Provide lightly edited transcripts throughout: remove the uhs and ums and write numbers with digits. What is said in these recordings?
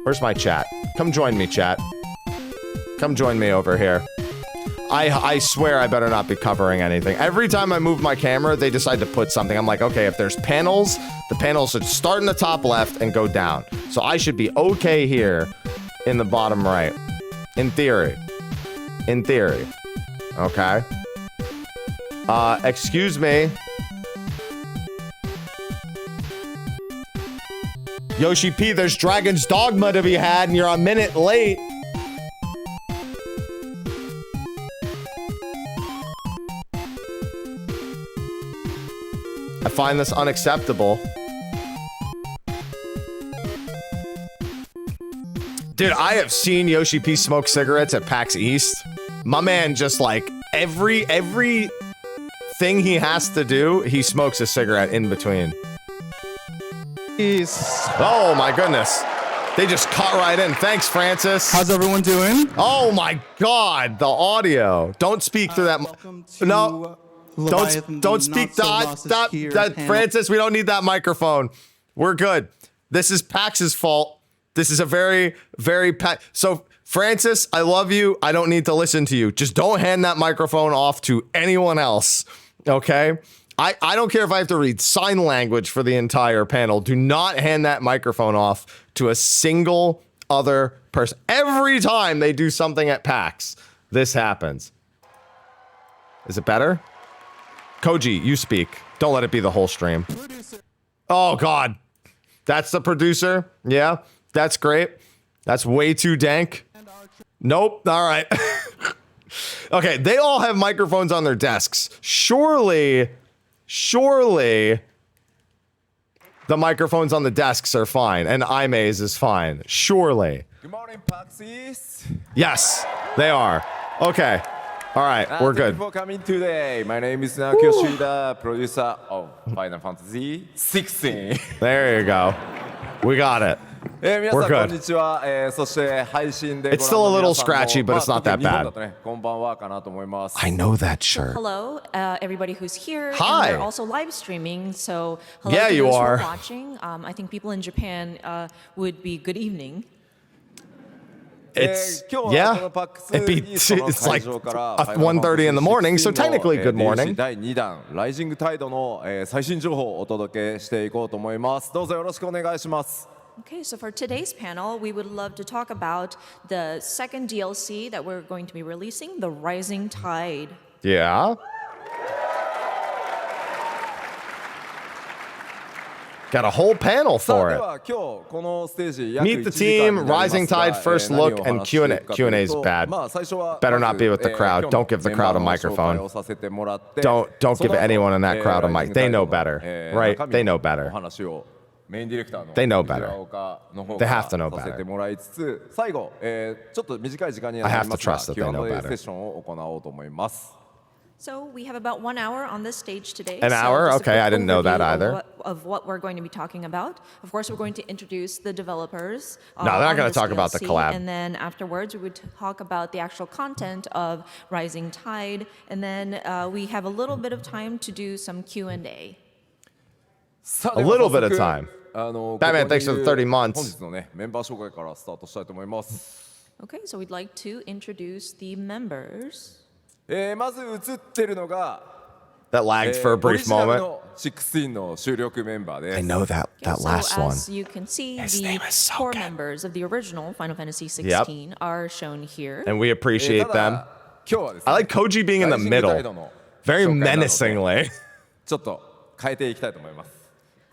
Where's my chat? Come join me, chat. Come join me over here. I swear I better not be covering anything. Every time I move my camera, they decide to put something. I'm like, okay, if there's panels, the panels should start in the top left and go down. So I should be okay here in the bottom right. In theory. In theory. Okay. Excuse me. Yoshi P, there's Dragon's Dogma to be had and you're a minute late. I find this unacceptable. Dude, I have seen Yoshi P smoke cigarettes at PAX East. My man just like every thing he has to do, he smokes a cigarette in between. Oh my goodness. They just cut right in. Thanks, Francis. How's everyone doing? Oh my God, the audio. Don't speak through that. No. Don't speak that Francis, we don't need that microphone. We're good. This is Pax's fault. This is a very so Francis, I love you. I don't need to listen to you. Just don't hand that microphone off to anyone else. Okay? I don't care if I have to read sign language for the entire panel. Do not hand that microphone off to a single other person. Every time they do something at PAX, this happens. Is it better? Koji, you speak. Don't let it be the whole stream. Oh, God. That's the producer? Yeah, that's great. That's way too dank. Nope. All right. Okay, they all have microphones on their desks. Surely the microphones on the desks are fine, and iMaze is fine. Surely. Good morning, Paxis. Yes, they are. Okay. All right, we're good. Thank you for coming today. My name is Naoki Yoshida, producer of Final Fantasy 16. There you go. We got it. We're good. It's still a little scratchy, but it's not that bad. I know that shirt. Hello, everybody who's here. Hi. And we're also live streaming, so hello Yeah, to you those who are. watching. I think people in Japan would be good evening. It's yeah. It's like 1:30 in the morning, so technically good morning. 第2弾ライジングタイドの最新情報をお届けしていこうと思います。どうぞよろしくお願いします。 Okay, so for today's panel, we would love to talk about the second DLC that we're going to be releasing, The Rising Tide. Yeah. Got a whole panel for it. Meet the team, Rising Tide, first look, and Q&A. Q&A is bad. Better not be with the crowd. Don't give the crowd a microphone. Don't give anyone in that crowd a mic. They know better, right? They know better. They know better. They have to know better. I have to trust that they know better. So we have about 1 hour on this stage today. An hour? Just a Okay, quick I didn't know that overview either. Of what we're going to be talking about. Of course, we're going to introduce the developers. No, they're not on going to this talk about the DLC, collab. And then afterwards, we would talk about the actual content of Rising Tide. And then we have a little bit of time to do some Q&A. A little bit of time. Batman, thanks for the 30 months. Okay, so we'd like to introduce the members. まず映ってるのが That lagged for a brief moment. 16の主力メンバーです。 I know that last so one. as you can see, His the name is so core good. members of the original Final Fantasy 16 are shown here. And we appreciate them. 今日はですね I like Koji being in the ライジングタイ middle. ドの Very 紹介なので menacingly. ちょっと変えていきたいと思います。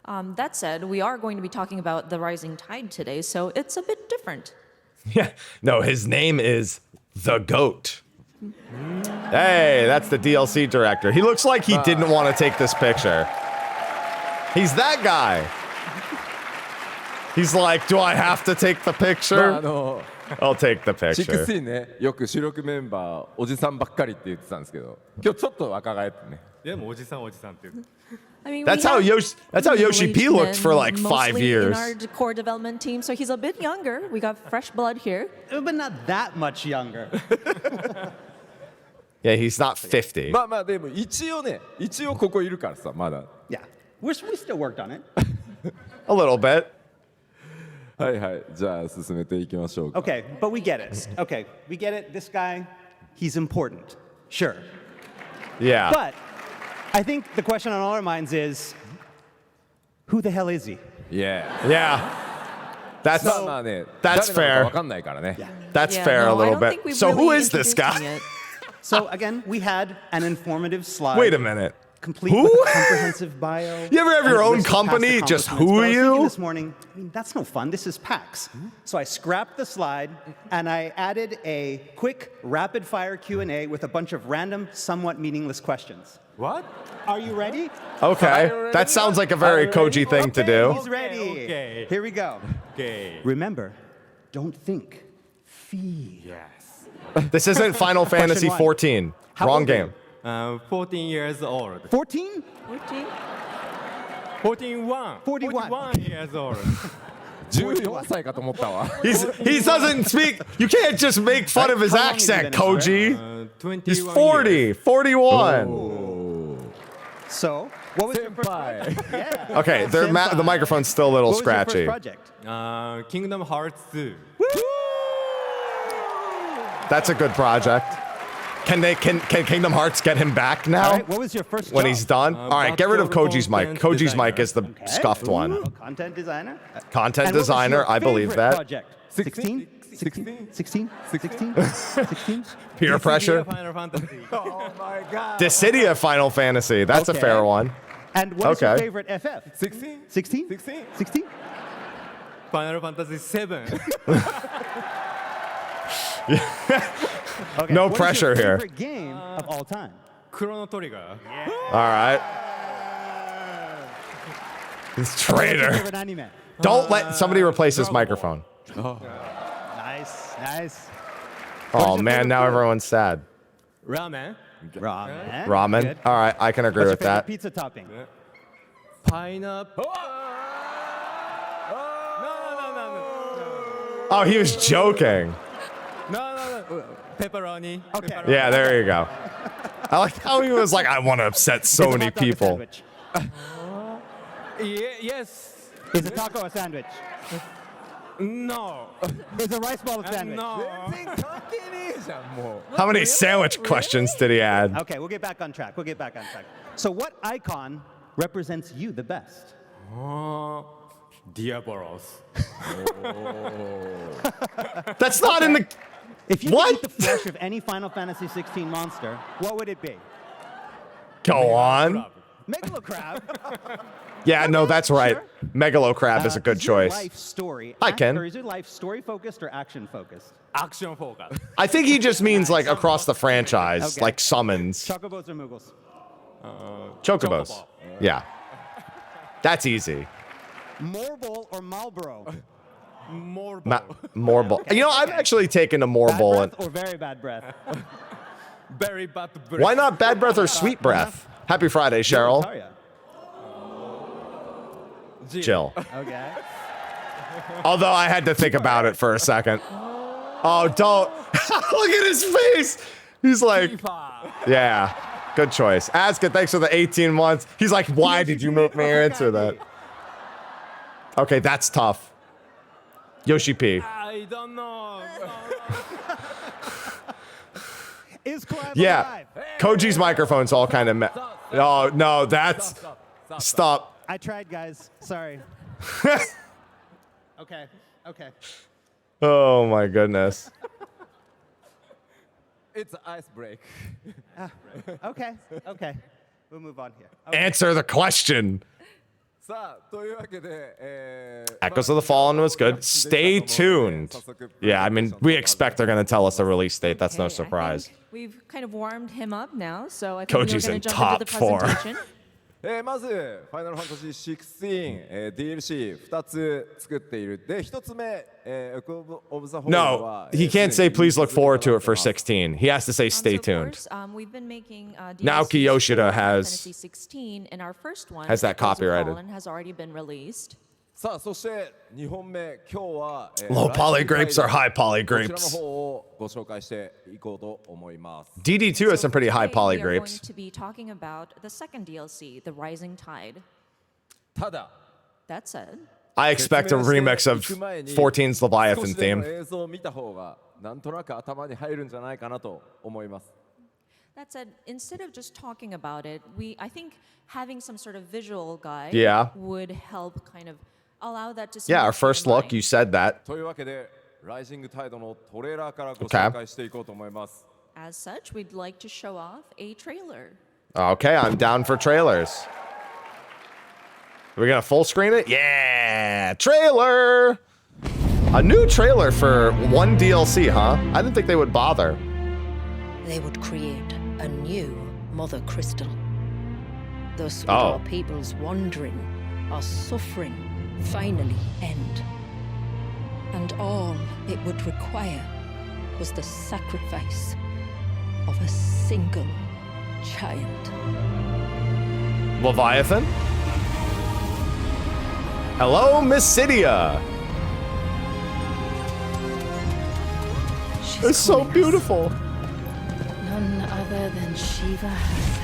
That said, we are going to be talking about the Rising Tide today, so it's a bit different. Yeah. No, his name is The Goat. Hey, that's the DLC director. He looks like he didn't want to take this picture. He's that guy. He's like, do I have to take the まあ picture? I'll take the picture. 16ね、よく主力メンバーおじさんばっかりって言ってたんですけど、今日ちょっと若返ってね。でもおじさんって言う。 I mean, That's how Yoshi P looked for like 5 years. In our core development team, so he's a bit younger. We got fresh blood here. But not that much younger. Yeah, he's not 50. まあまあでも一応ここいるからさまだ。Yeah, we still worked on it. A little bit. はいはい。じゃあ進めていきましょうか。 Okay, but we get it. Okay, we get it. This guy, he's important. Sure. Yeah. But I think the question on all our minds is, who the hell is he? Yeah. Yeah. That's まあね、 That's 誰なの fair. か分かんないからね。 That's Yeah, fair no, a little I don't bit. think we've So who really is this introduced him guy? yet. So again, we had an informative slide. Wait a minute. Complete Who? with a comprehensive bio. You ever have your and a own list of past company? Just accomplishments. who But I was thinking you? this morning, I mean, that's no fun. This is PAX. So I scrapped the slide and I added a quick rapid-fire Q&A with a bunch of random, somewhat meaningless questions. What? Are you ready? Okay. That sounds like a very Koji thing to do. He's ready. Okay. Here we go. Okay. Remember, don't think, feel. Yes. This isn't Final Fantasy one. 14. How Wrong old are you? game. 14 years old. 14? 41. 41 years old. 14歳かと思ったわ。 He doesn't speak. You can't just make fun of his How long has he accent, been in this, Koji. 21 He's years. 40, 41. So, what was your first 先輩。 Yeah. Okay, the microphone's still a little What was your first scratchy. project? Kingdom Hearts 2. That's a good project. Can Kingdom Hearts get him back All now right, what was your first when job? he's done? All right, get rid of Koji's mic. content Koji's mic designer. is the scuffed one. Ooh, content designer. Content And what was designer, your I believe favorite that. Project? 16? 16? 16? 16? 16? Peer pressure. Final Fantasy. Oh my god. Dissidia Final Fantasy. That's a Okay. fair one. And what is your Okay. favorite FF? 16? 16? 16? 16? Final Fantasy 7. Okay. No what is pressure your here. favorite game of all time? Chrono Trigger. All right. This What's your traitor. favorite anime? Don't let somebody replace his Dragon Ball. microphone. Nice, nice. Oh your man, favorite now food? everyone's sad. Ramen. Ramen. Ramen. Good. All right, I can agree What's your with favorite that. pizza topping? Pineapple. Oh, he was joking. No. Pepperoni. Okay. Pepperoni. Yeah, there you go. I like how he was like, I want to upset so Is a many hot dog a people. sandwich? Yes. Is a taco a sandwich? No. Is a rice ball a sandwich? No. 全然関係ねえじゃんもう。 How many sandwich questions did he add? Okay, we'll get back on track. We'll get back on track. So, what icon represents you the best? Diabolos. That's not in the. If you What? could eat the flesh of any Final Fantasy 16 monster, what would it be? Go on. Megalocrab. Yeah, no, that's right. Megalocrab is a good Is your choice. life story I can. Or is your life story focused or action focused? Action focus. I think he just means like across the franchise, Okay. like summons. Chocobos or Moogles? Chocobos. Chocobo. Yeah. That's easy. Morble or Marlboro? More. Morble. You know, I've actually taken a Bad Morble. breath And or very bad breath? Very bad breath. why not bad breath or sweet breath? Happy Friday, Cheryl. Victoria. Jill. Okay. Although I had to think about it for a second. Oh, don't. Look at his face. He's like, yeah, good choice. Aska, thanks for the 18 months. He's like, why did you make me answer that? Okay, that's tough. Yoshi P. I don't know. Is Clive Yeah. alive? Koji's microphone's all kind of Oh, no, that's. Stop. I tried, guys. Sorry. Okay. Okay. Oh, my goodness. It's ice break. Okay. Okay. We'll move on here. Okay. Answer the question. さあ、というわけで、Echoes of the Fallen was good. Stay tuned. Yeah, I mean, we expect they're going to tell us the release date. That's no Okay, I surprise. think we've kind of warmed him up now, so I think we're Koji's going in to jump into the top four. presentation. まず、ファイナルファンタジー16、DLC2 つ作っている。で、1つ目、Echo of the Fallen No, は he can't say please look forward to it for 16 16. He has to say stay So, of tuned. course, we've been making Naoki DLCs Yoshida for has- Fantasy 16, and our first one, has that Echoes of copyrighted. Fallen, has already been released. さあ、そして2本目、今日は、Low poly grapes are high poly こちらの grapes. 方をご紹介していこうと思います。 DD2 has some pretty high Today, poly we are going grapes. to be talking about the second DLC, The Rising Tide. ただ、That said, I expect a remix of 14's 少 Leviathan しでも theme. 映像を見た方がなんとなく頭に入るんじゃないかなと思います。 that said, instead of just talking about it, I think having some sort of visual guide Yeah. would help kind of allow that to sink Yeah, our into your first look, mind. you said that. というわけで、ライジングタイドのトレーラーからご Okay. 紹介していこうと思います。 As such, we'd like to show off a trailer. Okay, I'm down for trailers. Are we gonna full screen it? Yeah, trailer. A new trailer for one DLC, huh? I didn't think they would bother. They would create a new Mother Crystal. Thus would Oh. our people's wandering, our suffering, finally end. And all it would require was the sacrifice of a single child. Leviathan. Hello, Mysidia. She's It's so calling us. beautiful. None other than Shiva herself.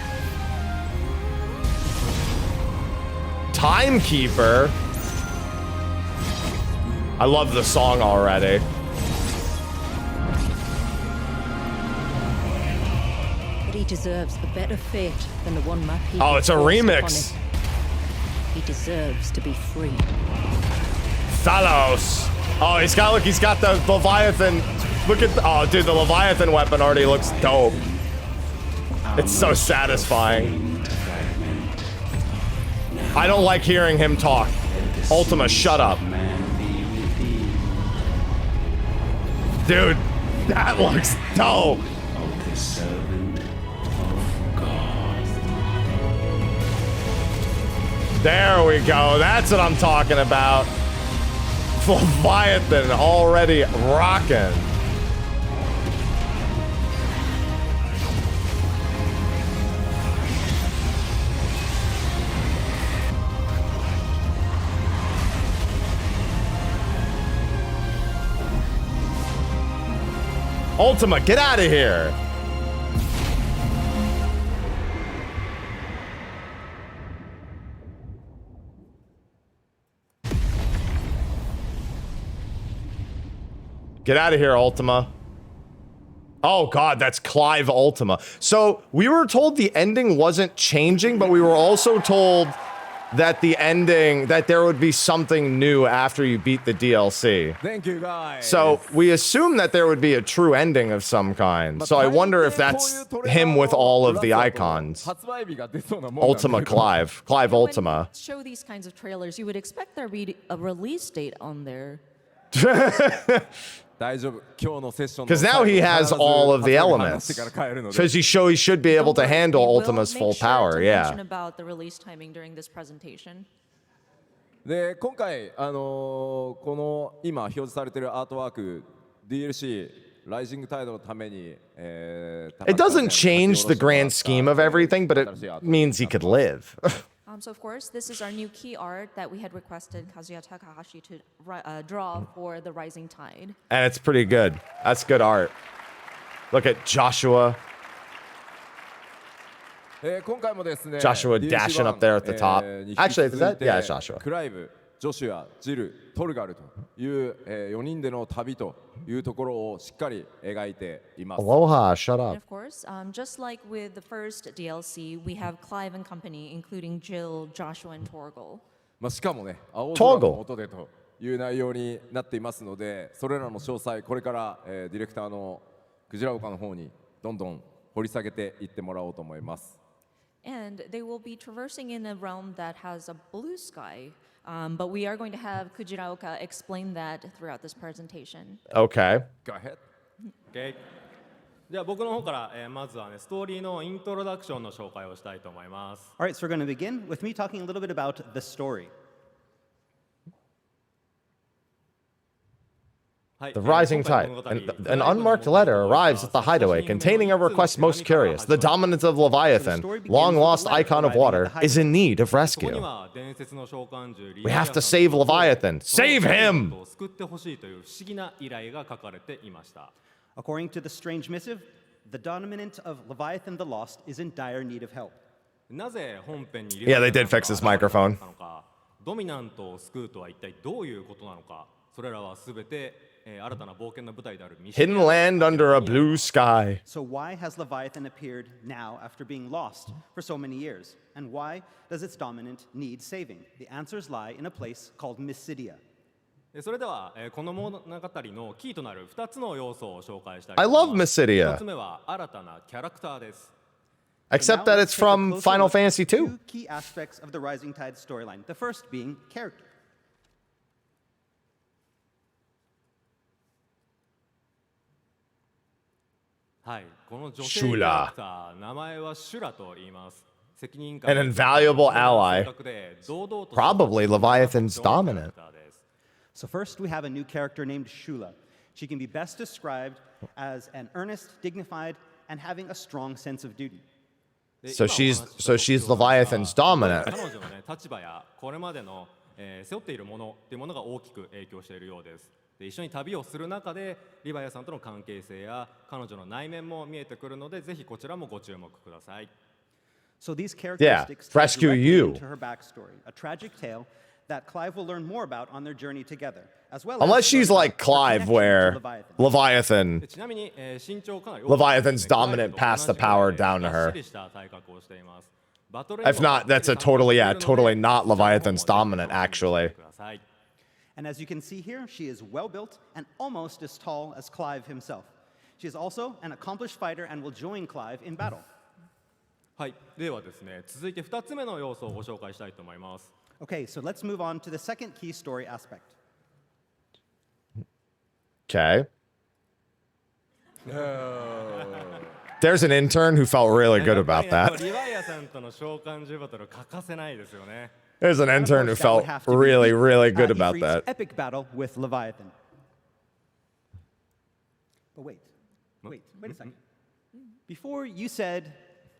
Timekeeper. I love the song already. But he deserves a better fate than the one my people Oh, it's a forced remix. upon him. He deserves to be free. Thalos. Oh, he's got the Leviathan. Look at oh, dude, the Leviathan weapon already looks dope. It's so satisfying. I don't like hearing him talk. Ultima, shut up. Dude, that looks dope. There we go. That's what I'm talking about. Leviathan already rocking. Ultima, get out of here. Get out of here, Ultima. Oh god, that's Clive Ultima. So we were told the ending wasn't changing, but we were also told that the ending, that there would be something new after you beat the DLC. Thank you, guys. So we assume that there would be a true ending of some kind. So I wonder if that's him with all of the icons. 発売日が出そうなもんなんだけど Ultima Clive. Clive When Ultima. you show these kinds of trailers, you would expect there be a release date on there. 大丈夫。今日のセッションの Because now he has all of the 発売日 elements. 話してから帰るので Because he should be able to Don't worry, handle we will Ultima's make full sure power, to yeah. mention about the release timing during this presentation. で今回、この今表示されているアートワーク DLC ライジングタイドのために、It doesn't change the grand scheme of everything, but it means he could live. So of course, this is our new key art that we had requested Kazuya Takahashi to draw for the Rising Tide. And it's pretty good. That's good art. Look at Joshua. 今回もですね Joshua DLC1 dashing up there at the top. に引き Actually, 続 is that? いて Yeah, Joshua. クライブ、ジョシュア、ジル、トルガルという、4人での旅というところをしっかり描いています。 Aloha, shut up. And of course, just like with the first DLC, we have Clive and company, including Jill, Joshua, and Torgal. まあ、しかもね、青空の下でという内容になっていますので、それらの詳細、これから、ディレクターのクジラ岡の方にどんどん掘り下げていってもらおうと思います。And they will be traversing in a realm that has a blue sky. But we are going to have Kujiraoka explain that throughout this presentation. Okay. Go ahead. OK じゃあ僕の方から、まずはねストーリーのイントロダクションの紹介をしたいと思います。 All right, so we're going to begin with me talking a little bit about the story. The rising tide. An unmarked letter arrives at the hideaway containing a request most curious. The dominant of Leviathan, long lost icon of water, is in need of そこに rescue. は伝説の召喚獣 We have to save Leviathan. Save him! を救ってほしいという不思議な依頼が書かれていました。 According to the strange missive, the dominant of Leviathan the Lost is in dire need of help. なぜ本編に Yeah, they did fix his microphone. ドミナントを救うとは一体どういうことなのか、それらはすべて、新たな冒険の舞台であるミシディ Hidden ア land under a blue sky. So why has Leviathan appeared now after being lost for so many years? And why does its dominant need saving? The answers lie in a place called Mysidia. それでは、この物語のキーとなる2つの要素を紹介したい I と思い love ます。 Mysidia. 1つ目は新たなキャラクターです。 Except Now that let's it's take a from closer Final look at Fantasy II. two key aspects of the Rising Tide storyline. The first being character. はい、この女性キャラクター、名前はシュラと言います。責任感 An invaluable ally. 性格で堂々と Probably Leviathan's dominant. So first we have a new character named Shula. She can be best described as an earnest, dignified, and having a strong sense of duty. So she's Leviathan's dominant. 彼女のね、立場やこれまでの、背負っているものっていうものが大きく影響しているようです。で、一緒に旅をする中でリヴァイアさんとの関係性や彼女の内面も見えてくるので、ぜひこちらもご注目ください。So these characteristics tie rescue directly you. into her backstory, a tragic tale that Clive will learn more about on their journey together, as well Unless as she's learn like about her Clive, connection where to Leviathan. Leviathan, ちなみに、身長かなり Leviathan's dominant passed the power down to her. がっしりした体格をしています。 if not, that's a totally not Leviathan's dominant, actually. And as you can see here, she is well built and almost as tall as Clive himself. She is also an accomplished fighter and will join Clive in battle. はい、ではですね、続いて2つ目の要素をご紹介したいと思います。 Okay, so let's move on to the second key story aspect. Okay. There's an intern who felt really good about やっぱ that. りリヴァイアさんとの召喚獣バトル欠かせないですよね。 There's an And of intern who course, that felt would have to be really good about Ifrit's that. epic battle with Leviathan. But wait a second. Before you said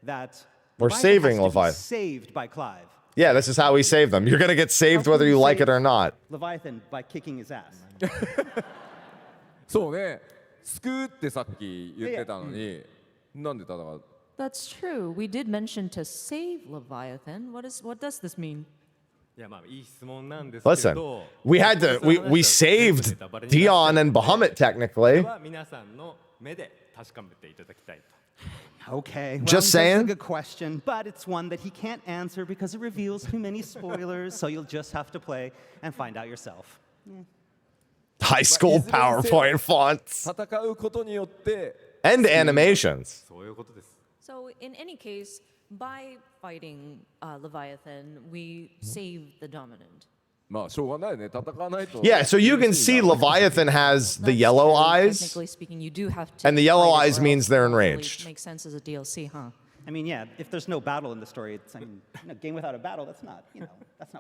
that We're Leviathan saving has to be Leviathan. saved by Clive. Yeah, this is how we save them. You're gonna get saved How whether can you we like it save or not. Leviathan by kicking his ass. そうね、救うってさっき言ってたのに、なんで戦う？ That's true. We did mention to save Leviathan. What does this mean? いや、まあいい質問なんですけ Listen, ど、 we saved Dion and Bahamut こ technically. れは皆さんの目で確かめていただきたいと。 Okay, well, Just that's a saying. good question, but it's one that he can't answer because it reveals too many spoilers, so you'll just have to play and find out yourself. High school PowerPoint fonts 戦うことによって and animations. そういうことです。 So, in any case, by fighting Leviathan, we save the dominant. まあしょうがないね、戦わないと。 Yeah, so you can see Leviathan has the That's yellow true. eyes. Technically speaking, you do have to. And the yellow fight it, eyes or means else they're it won't really enraged. Make sense as a DLC, huh? I mean, yeah, if there's no battle in the story, it's a game without a battle. That's not,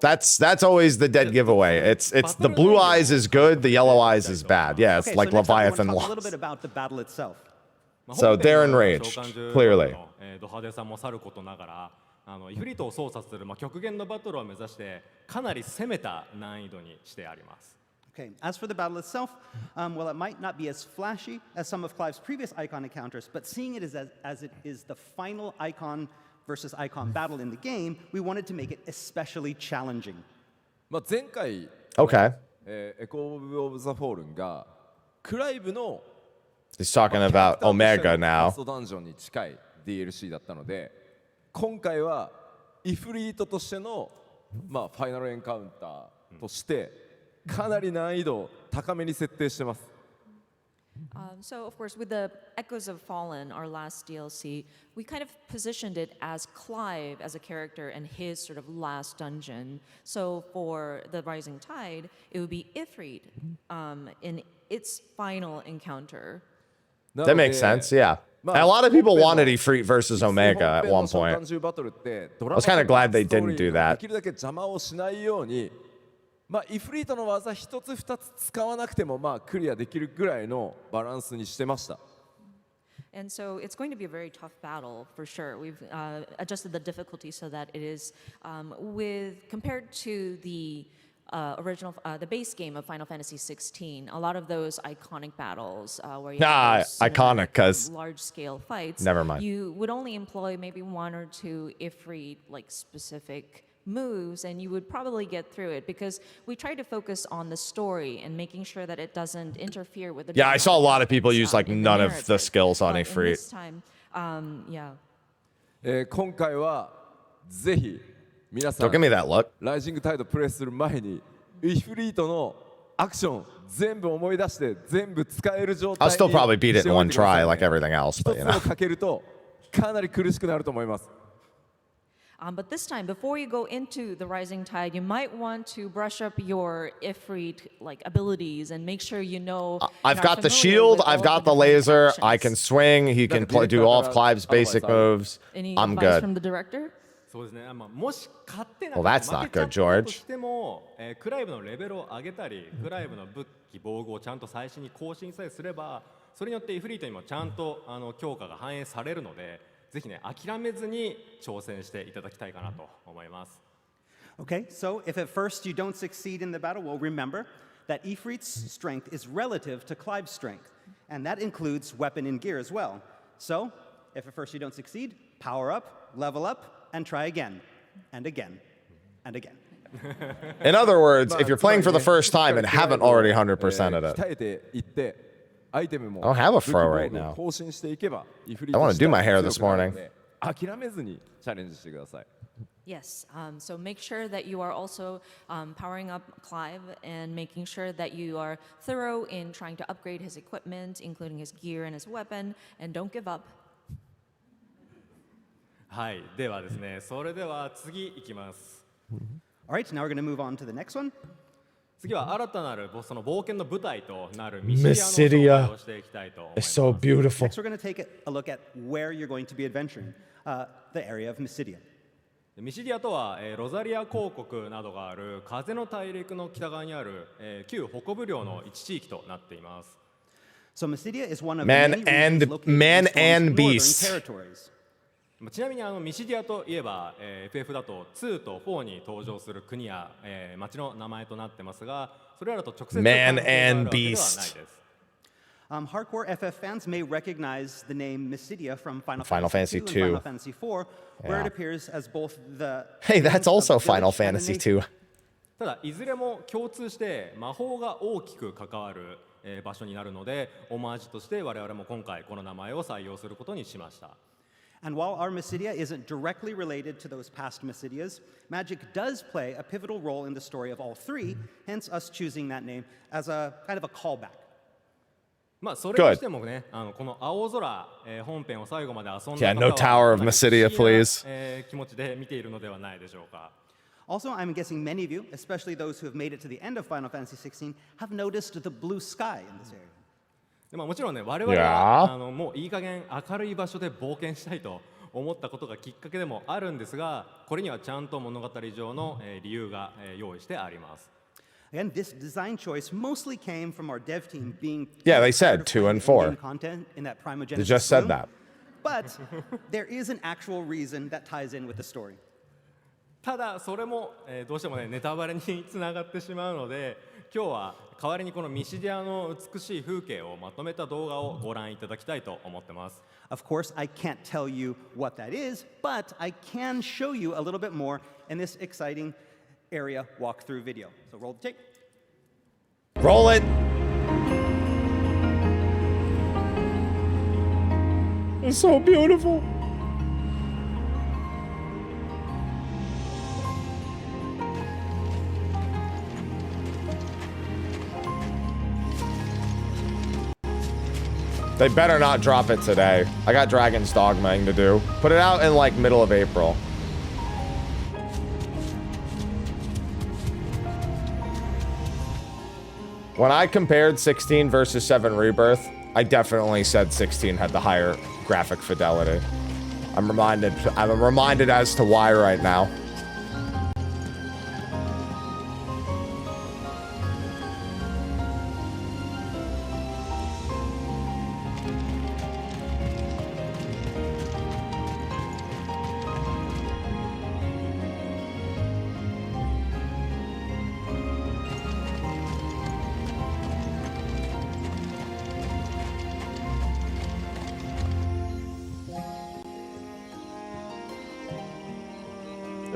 that's not. That's always the dead giveaway. It's the blue eyes is good, the yellow eyes is bad. Yeah, it's Okay, like so next up, I Leviathan want to talk a little lost. bit about the battle itself. So they're enraged, clearly. ド派手さもさることながら、イフリートを操作する、極限のバトルを目指してかなり攻めた難易度にしてあります。 Okay, as for the battle itself, well, it might not be as flashy as some of Clive's previous Icon encounters, but seeing it as it is the final Icon versus Icon battle in the game, we wanted to make it especially challenging. まあ前回、 Okay. エコー・オブ・ザ・フォールンがクライブの He's talking about Omega now. ラストダンジョンに近い DLC だったので、今回はイフリートとしてのファイナルエンカウンターとしてかなり難易度高めに設定してます。 So, of course, with the Echoes of Fallen, our last DLC, we kind of positioned it as Clive as a character and his sort of last dungeon. So, for the Rising Tide, it would be Ifrit in its final encounter. That makes sense, yeah. A lot of people wanted Ifrit versus Omega at one point. I was kind of glad they didn't do that. できるだけ邪魔をしないように、イフリートの技一つ二つ使わなくてもクリアできるぐらいのバランスにしてました。 And so it's going to be a very tough battle for sure. We've adjusted the difficulty so that it is compared to the the base game of Final Fantasy 16. A lot of those iconic battles where you have those iconic, 'cause large-scale fights. never mind. You would only employ maybe one or two Ifrit like specific moves, and you would probably get through it because we try to focus on the story and making sure that it doesn't interfere with the. Yeah, I saw a lot of people use like in the none of the narrative. skills on But in Ifrit. this time, yeah. 今回はぜひ皆さ Don't give ん me that look. ライジングタイドプレイする前にイフリートのアクション全部思い出して全部使える状態 I'll に still probably beat it して in おい one てください try ね like everything else, 一 but つ you を know. かけるとかなり苦しくなると思います But this time, before you go into the Rising Tide, you might want to brush up your Ifrit like abilities and make sure you know. I've and are got the familiar shield, with all I've of got the different laser, I actions. can swing, he can do all of Clive's basic moves. Any I'm advice good. from the director? そうですね、もし勝ってな Well, かっ that's たら not 負けちゃ good, ったと George. しても、クライブのレベルを上げたりクライブの武器防具をちゃんと最新に更新さえすればそれによってイフリートにもちゃんと強化が反映されるのでぜひね諦めずに挑戦していただきたいかなと思います。 Okay, so if at first you don't succeed in the battle, well, remember that Ifrit's strength is relative to Clive's strength, and that includes weapon and gear as well. So, if at first you don't succeed, power up, level up, and try again, and again, and again. In other words, まあ if you're playing for the first time and haven't already 100%ed it. 鍛えていってアイテムも I don't have a 武器 fro 防 right 具 now. を更新していけばイフリ I ー wanna ト do my hair 強 this くなるの morning. で諦めずにチャレンジしてください Yes. So make sure that you are also powering up Clive and making sure that you are thorough in trying to upgrade his equipment, including his gear and his weapon, and don't give up. はいではですねそれでは次いきます。 All right, now we're going to move on to the next one. 次は新たなるその冒険の舞台となるミシディアの紹介をしていきたいと思いま It's す。 so beautiful. Next, we're going to take a look at where you're going to be adventuring, the area of Mysidia. ミシディアとは、ロザリア公国などがある風の大陸の北側にある、旧北部領の一地域となっています。 So Mysidia is one of Man the many regions and- located in man Storm's and northern beast. territories. ちなみにミシディアといえば、FF だと2と4に登場する国や、町の名前となってますが、それらと直接 Man 関係がある and わけではない beast. です。 Hardcore FF fans may recognize the name Mysidia from Final Final Fantasy Fantasy II II. and Final Fantasy IV, where Yeah. it appears as both the Hey, that's names of also the village Final and the Fantasy nation. II. ただいずれも共通して魔法が大きく関わる、場所になるので、オマージュとして我々も今回この名前を採用することにしました。 And while our Mysidia isn't directly related to those past Mysidias, magic does play a pivotal role in the story of all three, hence us choosing that name as a kind of a callback. まあそれにしてもね、この青空、本編を最後まで遊んだ Yeah, 方 no は Tower of かなり Mysidia, 不思議な please. 気持ちで見ているのではないでしょうか。 Also, I'm guessing many of you, especially those who have made it to the end of Final Fantasy XVI, have noticed the blue sky in this area. でもちろんね、我々 Yeah. はもういい加減明るい場所で冒険したいと思ったことがきっかけでもあるんですが、これにはちゃんと物語上の、理由が、用意してあります。 Again, this design choice mostly came from our dev team being Yeah, they tired said of 2 playing and 4. in-game content in that Primogenesis They just said room. that. But there is an actual reason that ties in with the story. ただそれも、どうしてもねネタバレにつながってしまうので、今日は代わりにこのミシディアの美しい風景をまとめた動画をご覧いただきたいと思ってます。 Of course, I can't tell you what that is, but I can show you a little bit more in this exciting area walkthrough video. So roll the tape. Roll it. It's so beautiful. They better not drop it today. I got Dragon's Dogmaing to do. Put it out in like middle of April. When I compared 16 versus 7 Rebirth, I definitely said 16 had the higher graphic fidelity. I'm reminded as to why right now.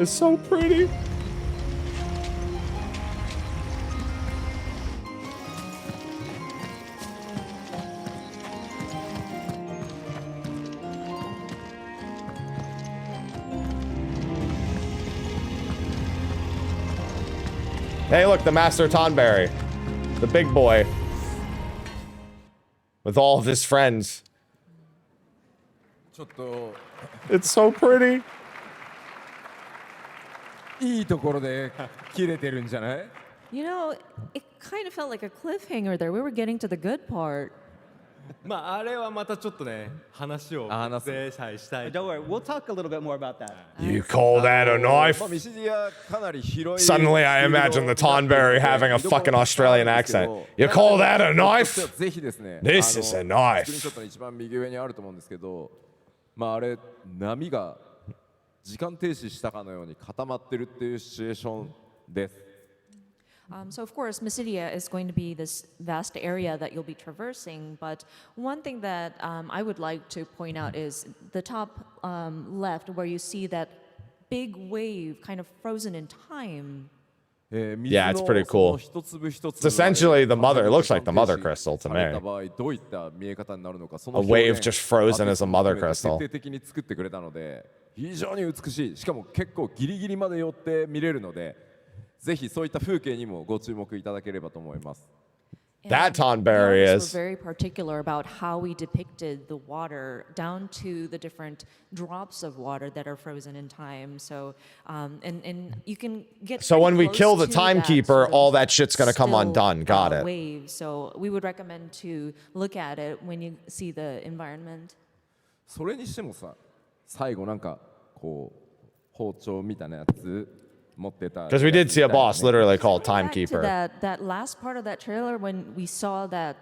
is so pretty. Hey, look, the Master Tonberry. The big boy. With all of his friends. ちょっと It's so pretty. いいところで切れてるんじゃない？ You know, it kind of felt like a cliffhanger there. We were getting to the good part. まああれはまたちょっとね話を話すしたい。 Don't worry, we'll talk a little bit more about that. You call that a knife? まあミシディアかなり広い Suddenly I imagine the Tonberry having a fucking Australian accent. You call that a knife? ぜひですね This is a knife. スクリーンショットの一番右上にあると思うんですけど、まああれ波が時間停止したかのように固まってるっていうシチュエーションです。So of course, Mysidia is going to be this vast area that you'll be traversing. But one thing that I would like to point out is the top left, where you see that big wave kind of frozen in time. Yeah, it's pretty cool. It's essentially the mother. It looks like the mother crystal to me. A wave just frozen as a mother crystal. 徹底的に作ってくれたので非常に美しい。しかも結構ギリギリまで寄って見れるので、ぜひそういった風景にもご注目いただければと思います。That And Tonberry the artists is. were very particular about how we depicted the water down to the different drops of water that are frozen in time. So, and you can get. So pretty when we close kill the to that timekeeper, sort of all that shit's gonna come still, undone. Got it. Wave. So we would recommend to look at it when you see the environment. それにしてもさ、最後なんかこう包丁みたいなやつ持ってた。 Because we did see a boss literally called Back to Timekeeper. that last part of that trailer when we saw that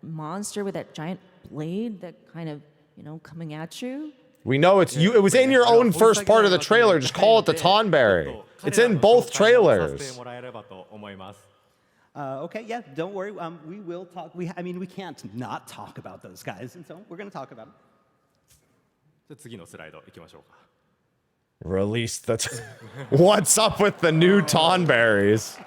monster with that giant blade that kind of coming at you. We know it's you. It was in your own first part of the trailer. Just call it the Tonberry. It's in both trailers. Okay, yeah, don't worry. We will talk. I mean, we can't not talk about those guys, and so we're going to talk about them. じゃあ次のスライド行きましょうか。 Release the. What's up with the new Tonberries?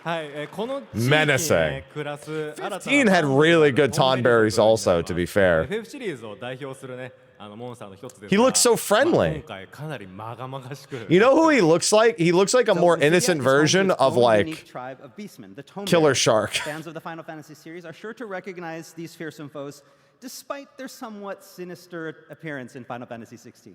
はい、この地域に、 Menacing. 暮らす新たな 15 had really good Tonberries also, to be fair. FF シリーズを代表するね、モンスターの一つですが。 He looks so friendly. 今回かなりまがまがしく。 You know who he looks like? He looks like a more So Mysidia innocent is home to version its of own like unique tribe of beastmen, the Tonberries. Killer Shark. Fans of the Final Fantasy series are sure to recognize these fearsome foes, despite their somewhat sinister appearance in Final Fantasy 16.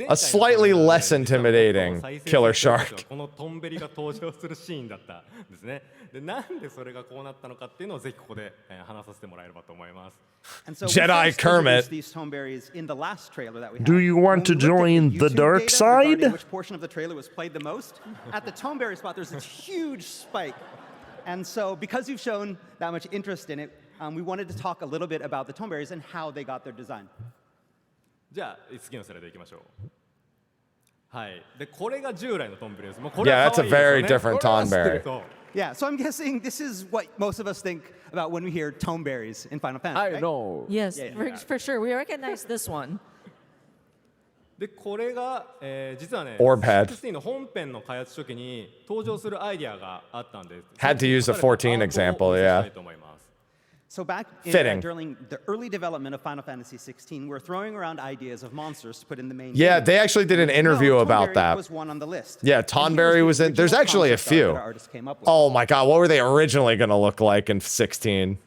a slightly less intimidating Killer Shark. このトンベリが登場するシーンだったんですね。で、なんでそれがこうなったのかっていうのをぜひここで話させてもらえればと思います。 And so Jedi we first Kermit. introduced these Tonberries in the last trailer that we had. Do you want to When we looked at join the YouTube dark data side? regarding which portion of the trailer was played the most? At the Tonberry spot, there's this huge spike. And so because you've shown that much interest in it, we wanted to talk a little bit about the Tonberries and how they got their design. じゃあ次のスライドいきましょう。はい。で、これが従来のトンベリです。もうこれは Yeah, that's a 可愛い very ですよね。 different Tonberry. そう Yeah, so I'm guessing this is what most of us think about when we hear Tonberries in Final Fantasy. I right? know. Yes, Yeah, for sure. We recognize this one. で、これが、実はね、Orb head. 16の本編の開発初期に登場するアイディアがあったんで、 Had to use the 14 example, お見せしたいと思います。 So back Fitting. during the early development of Final Fantasy 16, we're throwing around ideas of monsters to put in the main Yeah, game. they actually did an interview No, about Tonberry that. was one on the list. Yeah, And he Tonberry was the in. There's original actually a concept art that few. our artist came up with. Oh my god, what were they originally going to look like in 16?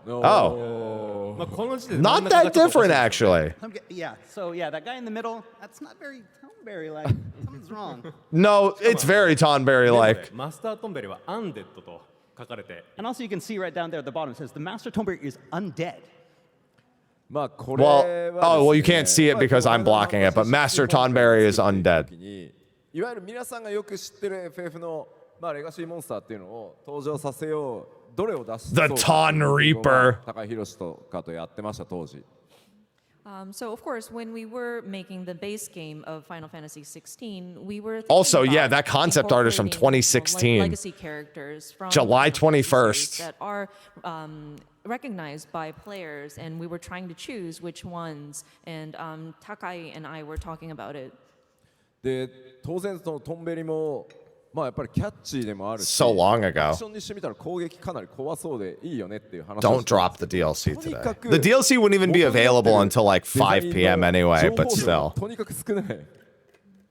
No. Oh, まあこの時点で not 真ん中が that ちょっとおかしい different ですよね actually. Yeah, so yeah, that guy in the middle, that's not very Tonberry-like. Something's wrong. No, it's very でも Tonberry-like. ねマスタートンベリはアンデッドと書かれて And also you can see right down there at the bottom, it says the Master Tonberry is undead. まあこれ Well, は oh, well, you ですね can't see it because I'm blocking it, but Master Tonberry is undead. いわゆる皆さんがよく知ってる FF の、まあ、レガシーモンスターっていうのを登場させよう、どれを出し The Ton Reaper. 高井宏とかとやってました当時。 So of course, when we were making the base game of Final Fantasy 16, we were Also, yeah, about that concept art is from incorporating, 2016. legacy characters from July Final Fantasy 21st. series that are recognized by players, and we were trying to choose which ones. And Takai and I were talking about it. で当然そのトンベリもまあやっぱりキャッチーでもあるし So long ア ago. クションにしてみたら攻撃かなり怖そうでいいよねっていう話を Don't してます drop the DLC today. とにかく The DLC wouldn't even be available until like 5 p.m. anyway, but 情報量 still. とにかく少ない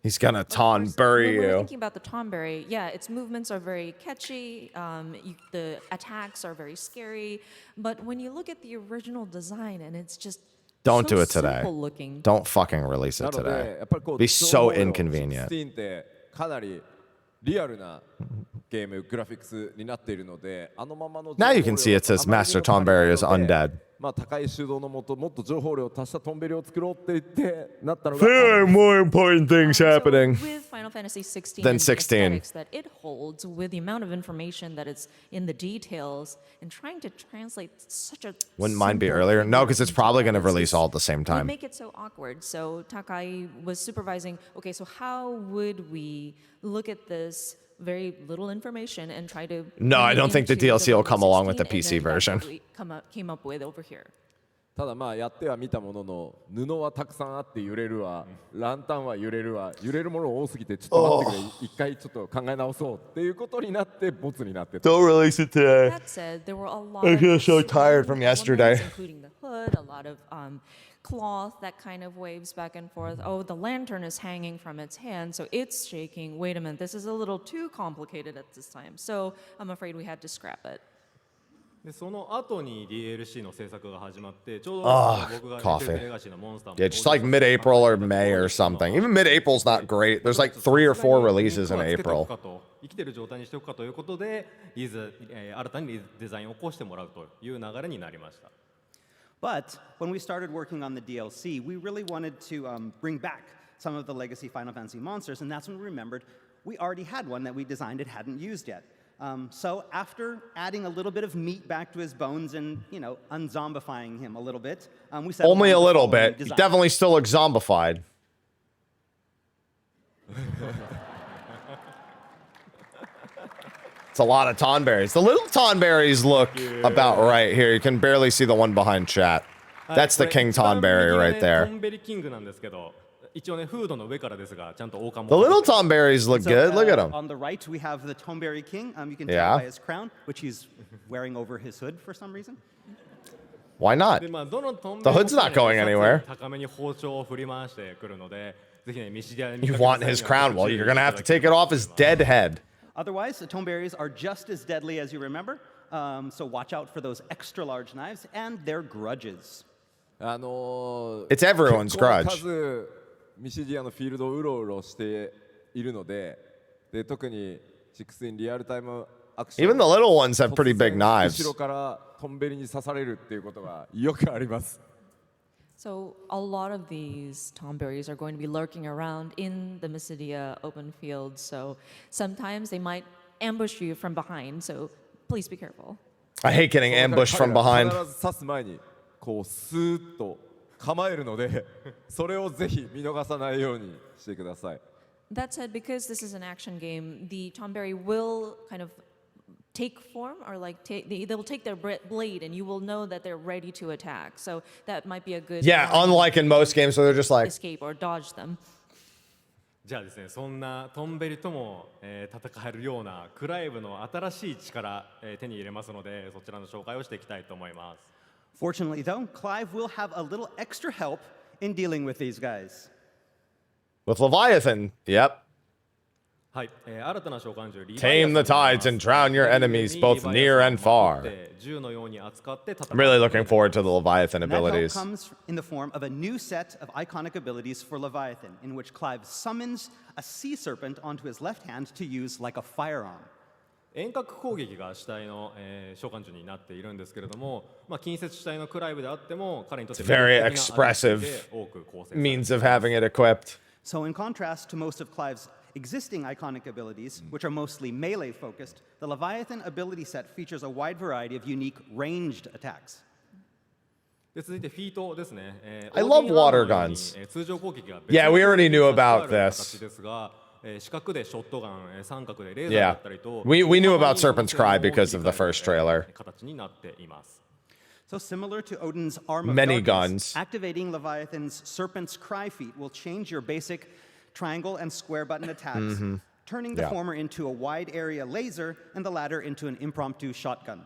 He's gonna Of course, Tonberry when we're you. thinking about the Tonberry, yeah, its movements are very catchy. The attacks are very scary. But when you look at the original design, and it's just Don't so do it today. simple looking. Don't fucking release な it ので today. やっぱりこう Be 情 so 報量 inconvenient. 16ってかなりリアルなゲームグラフィックスになっているのであのままの Now you can see it says Master Tonberry is undead. まあ高い主導のもともっと情報量を足したトンベリを作ろうって言ってなったのが There are more important things So happening. with Final Fantasy 16 than and the 16. aesthetics that it holds, with the amount of information that is in the details, and trying to translate such a Wouldn't mine be simple earlier? No, figure because it's into probably going to others release is- all at the same would time. make it so awkward. So Takai was supervising, okay, so how would we look at this very little information and try to No, bring I it don't think the into DLC will come along with the 16, PC and then that's version. what we came up with over here. ただまあやってはみたものの布はたくさんあって揺れるわランタンは揺れるわ揺れるもの多すぎてちょっと待ってくれ一回ちょっと考え直そうっていうことになってボツになってた Don't release it today. That said, there were a lot I of feel so tired surrounding from elements, yesterday. including the hood, a lot of cloth that kind of waves back and forth. Oh, the lantern is hanging from its hand, so it's shaking. Wait a minute, this is a little too complicated at this time. So I'm afraid we had to scrap it. でその後に DLC の制作が始まってちょうど Ugh, 僕が coffee. レガシーのモンスターも Yeah, just like mid-April or May or something. Even mid-April's not great. There's like 3 or 4 releases in April. 生きてる状態にしておくかということで新たにデザインを起こしてもらうという流れになりました。 But when we started working on the DLC, we really wanted to bring back some of the legacy Final Fantasy monsters, and that's when we remembered we already had one that we designed and hadn't used yet. So after adding a little bit of meat back to his bones and, you know, unzombifying him a little bit, we settled Only on a the little following bit. He design. definitely still looks zombified. It's a lot of Tonberries. The little Tonberries look about right here. You can barely see the one behind chat. That's the King Tonberry right ト there. ンベリキングなんですけど一応ねフードの上からですがちゃんと王冠 The も little Tonberries look So, good. Look at them. On the right, we have the Tonberry King. You can Yeah. tell by his crown, which he's wearing over his hood for some reason. Why not? でまあどのトン The ベリ hood's not going anywhere. 高めに包丁を振り回してくるのでぜひねミシディアで You want his crown? Well, you're going to have to take it off his dead head. Otherwise, the Tonberries are just as deadly as you remember. So watch out for those extra large knives and their grudges. It's everyone's 結構な grudge. 数ミシディアのフィールドをうろうろしているので、で特に16リアルタイムアクション Even the little ones have pretty big 突然 knives. 後ろからトンベリに刺されるっていうことがよくあります。 So a lot of these Tonberries are going to be lurking around in the Mysidia open field. So sometimes they might ambush you from behind. So please be careful. I hate getting ambushed from behind. 必ず刺す前にこうスーッと構えるので、それをぜひ見逃さないようにしてください。 That said, because this is an action game, the Tonberry will kind of take form, or like they'll take their blade, and you will know that they're ready to attack. So that might be a good Yeah, unlike in most games where they're just like, escape or dodge them. じゃあですねそんなトンベリとも、戦えるようなクライブの新しい力、手に入れますのでそちらの紹介をしていきたいと思います。 Fortunately, though, Clive will have a little extra help in dealing with these guys. with Leviathan. Yep. はい、新たな召喚獣 Tame the tides and drown your enemies both near and far. 銃のように扱って戦う I'm really looking forward to the Leviathan And that help abilities. comes in the form of a new set of iconic abilities for Leviathan, in which Clive summons a sea serpent onto his left hand to use like a firearm. 遠隔攻撃が主体の、召喚獣になっているんですけれども、まあ、近接主体のクライブであっても彼にとって Very 魅力的なアタック expressive で多く構成されています means of having it equipped. So, in contrast to most of Clive's existing iconic abilities, which are mostly melee focused, the Leviathan ability set features a wide variety of unique ranged attacks. で続いてフィートですね。I love water オーディンアームのように guns. 通常攻撃が Yeah, we already knew 別の about 形 this. ですが、四角でショットガン、三角でレーザーだ Yeah. ったりと、 We knew about Serpent's Cry because of the first trailer. 形になっています。 So, similar to Odin's Arm of Many Darkness, guns. activating Leviathan's Serpent's Cry feat will change your basic triangle and square button attacks, turning the Yeah. former into a wide area laser and the latter into an impromptu shotgun.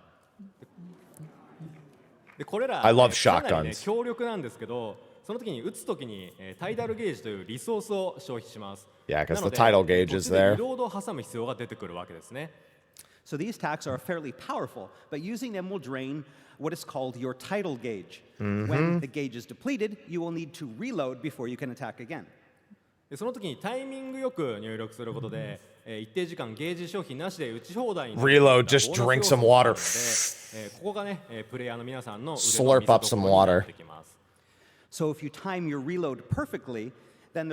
でこれら I love かなりね shotguns. 強力なんですけど、その時に撃つ時にタイダルゲージというリソースを消費します。 Yeah, 'cause なの the で tidal gauge is 途中で there. リロードを挟む必要が出てくるわけですね。 So these attacks are fairly powerful, but using them will drain what is called your tidal gauge. When the gauge is depleted, you will need to reload before you can attack again. でその時にタイミングよく入力することで、一定時間ゲージ消費なしで打ち放題になる Reload, just ボーナス drink some 要素があ water. るのでここがね、プレイヤーの皆さんの腕の Slurp 見せ up 所 some に water. なってきます。 So if you time your reload perfectly, then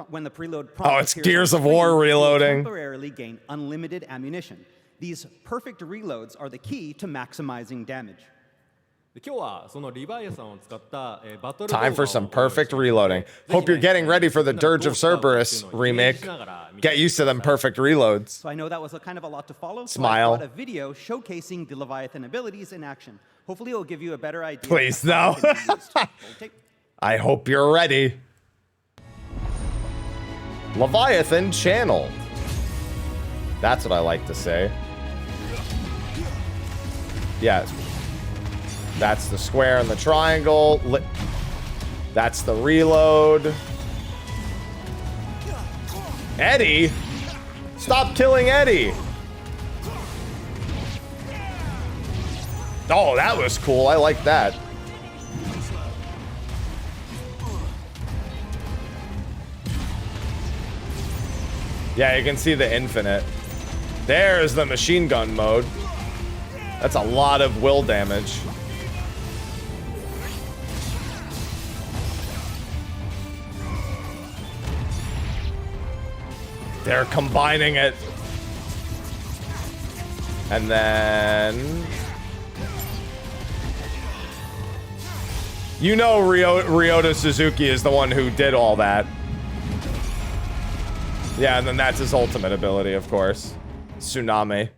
when the preload Oh, prompt it's appears on Gears of screen, War you will reloading. temporarily gain unlimited ammunition. These perfect reloads are the key to maximizing damage. で今日はそのリヴァイアさんを使ったバトル Time for some perfect reloading. Hope you're getting ready for the Dirge of Cerberus remake. Get used to them perfect reloads. So I know that was a kind of a lot to follow. Smile. So I brought a video showcasing the Leviathan abilities in action. Hopefully it will give you a better idea. Please, of how no. it can be used. Roll tape. I hope you're ready. Leviathan channel. That's what I like to say. Yeah. That's the square and the triangle. That's the reload. Eddie? Stop killing Eddie. Oh, that was cool. I like that. Yeah, you can see the infinite. There's the machine gun mode. That's a lot of will damage. They're combining it. And then... You know Ryota Suzuki is the one who did all that. Yeah, and then that's his ultimate ability, of course. Tsunami.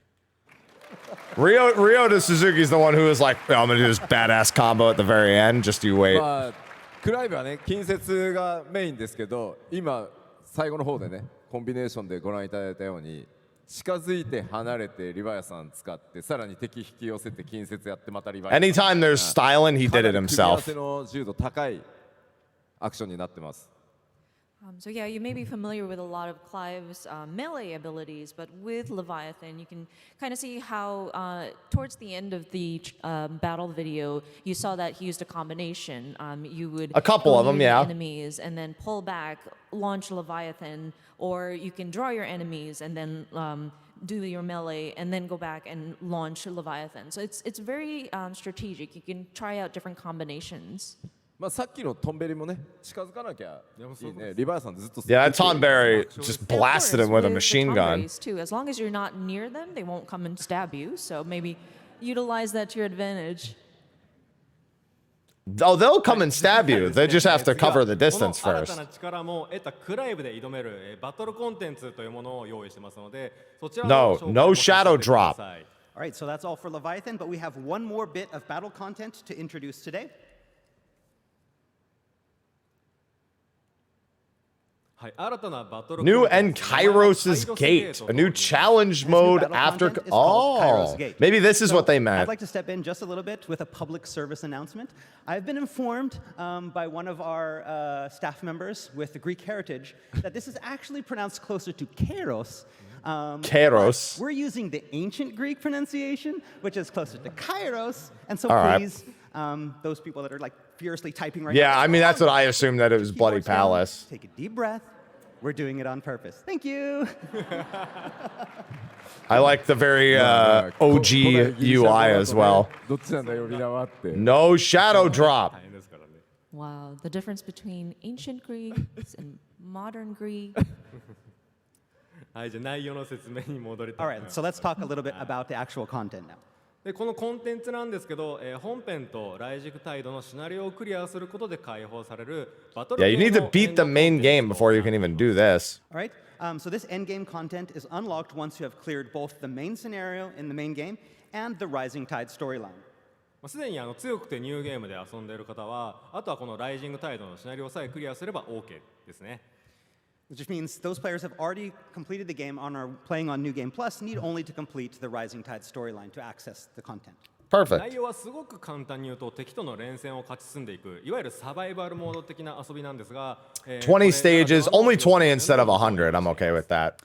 Ryota Suzuki's the one who was like, oh, I'm gonna do this badass combo at the very end, just you wait. まあクライブはね近接がメインですけど、今最後の方でねコンビネーションでご覧いただいたように近づいて離れてリヴァイアさん使ってさらに敵引き寄せて近接やってまたリヴァイア Anytime there's styling, he did it 組み合わ himself. せの自由度高いアクションになってます。 So yeah, you may be familiar with a lot of Clive's melee abilities, but with Leviathan, you can kind of see how towards the end of the battle video, you saw that he used a combination. You would A couple go of them, near the yeah. enemies and then pull back, launch Leviathan, or you can draw your enemies and then do your melee and then go back and launch Leviathan. So it's very strategic. You can try out different combinations. まあさっきのトンベリもね近づかなきゃいいね。リヴァイアさんずっと Yeah, that Tonberry just blasted him with a machine gun. Tonberries too. As long as you're not near them, they won't come and stab you. So maybe utilize that to your advantage. Oh, they'll come and stab you. They just have to cover the distance この新 first. たな力も得たクライブで挑めるバトルコンテンツというものを用意してますので、そちら No, を紹介 no もさせて shadow ください。 All right, so that's all for Leviathan, but we have one more bit of battle content to introduce today. はい、新たなバトル New コンテン and ツ Kairos カイロス Gate. ゲート A new challenge mode battle after... content is called Kairos Oh, Gate. maybe this is So what they I'd meant. like to step in just a little bit with a public service announcement. I've been informed by one of our staff members with the Greek heritage that this is actually pronounced closer to Kairos. Kairos. But we're using the ancient Greek pronunciation, which is closer to Kairos. And so All right. please, those people that are like furiously typing right now. Yeah, I mean, that's what I assumed, that it was Bloody keyboards down, Palace. Take a deep breath. We're doing it on purpose. Thank you. I like the very OG UI as well. どっちなんだ呼び名はって No shadow drop. 大変ですからね。 Wow, the difference between ancient Greeks and modern Greek. はい、じゃあ内容の説明に戻りた All いと思い right, ます so let's talk a little bit about the actual content now. でこのコンテンツなんですけど、本編と雷軸タイドのシナリオをクリアすることで解放されるバトル Yeah, you need to 系の beat the エンド main コンテン game ツ before you can even do this. All right, so this endgame content is unlocked once you have cleared both the main scenario in the main game and the Rising Tide storyline. すでに強くてニューゲームで遊んでいる方は、あとはこのライジングタイドのシナリオさえクリアすれば OK ですね。Which means those players have already completed the game and are playing on New Game Plus need only to complete the Rising Tide storyline to access the content. 内 Perfect. 容はすごく簡単に言うと敵との連戦を勝ち進んでいくいわゆるサバイバルモード的な遊びなんですが、 20 stages, only 20 instead of 100. I'm okay with that.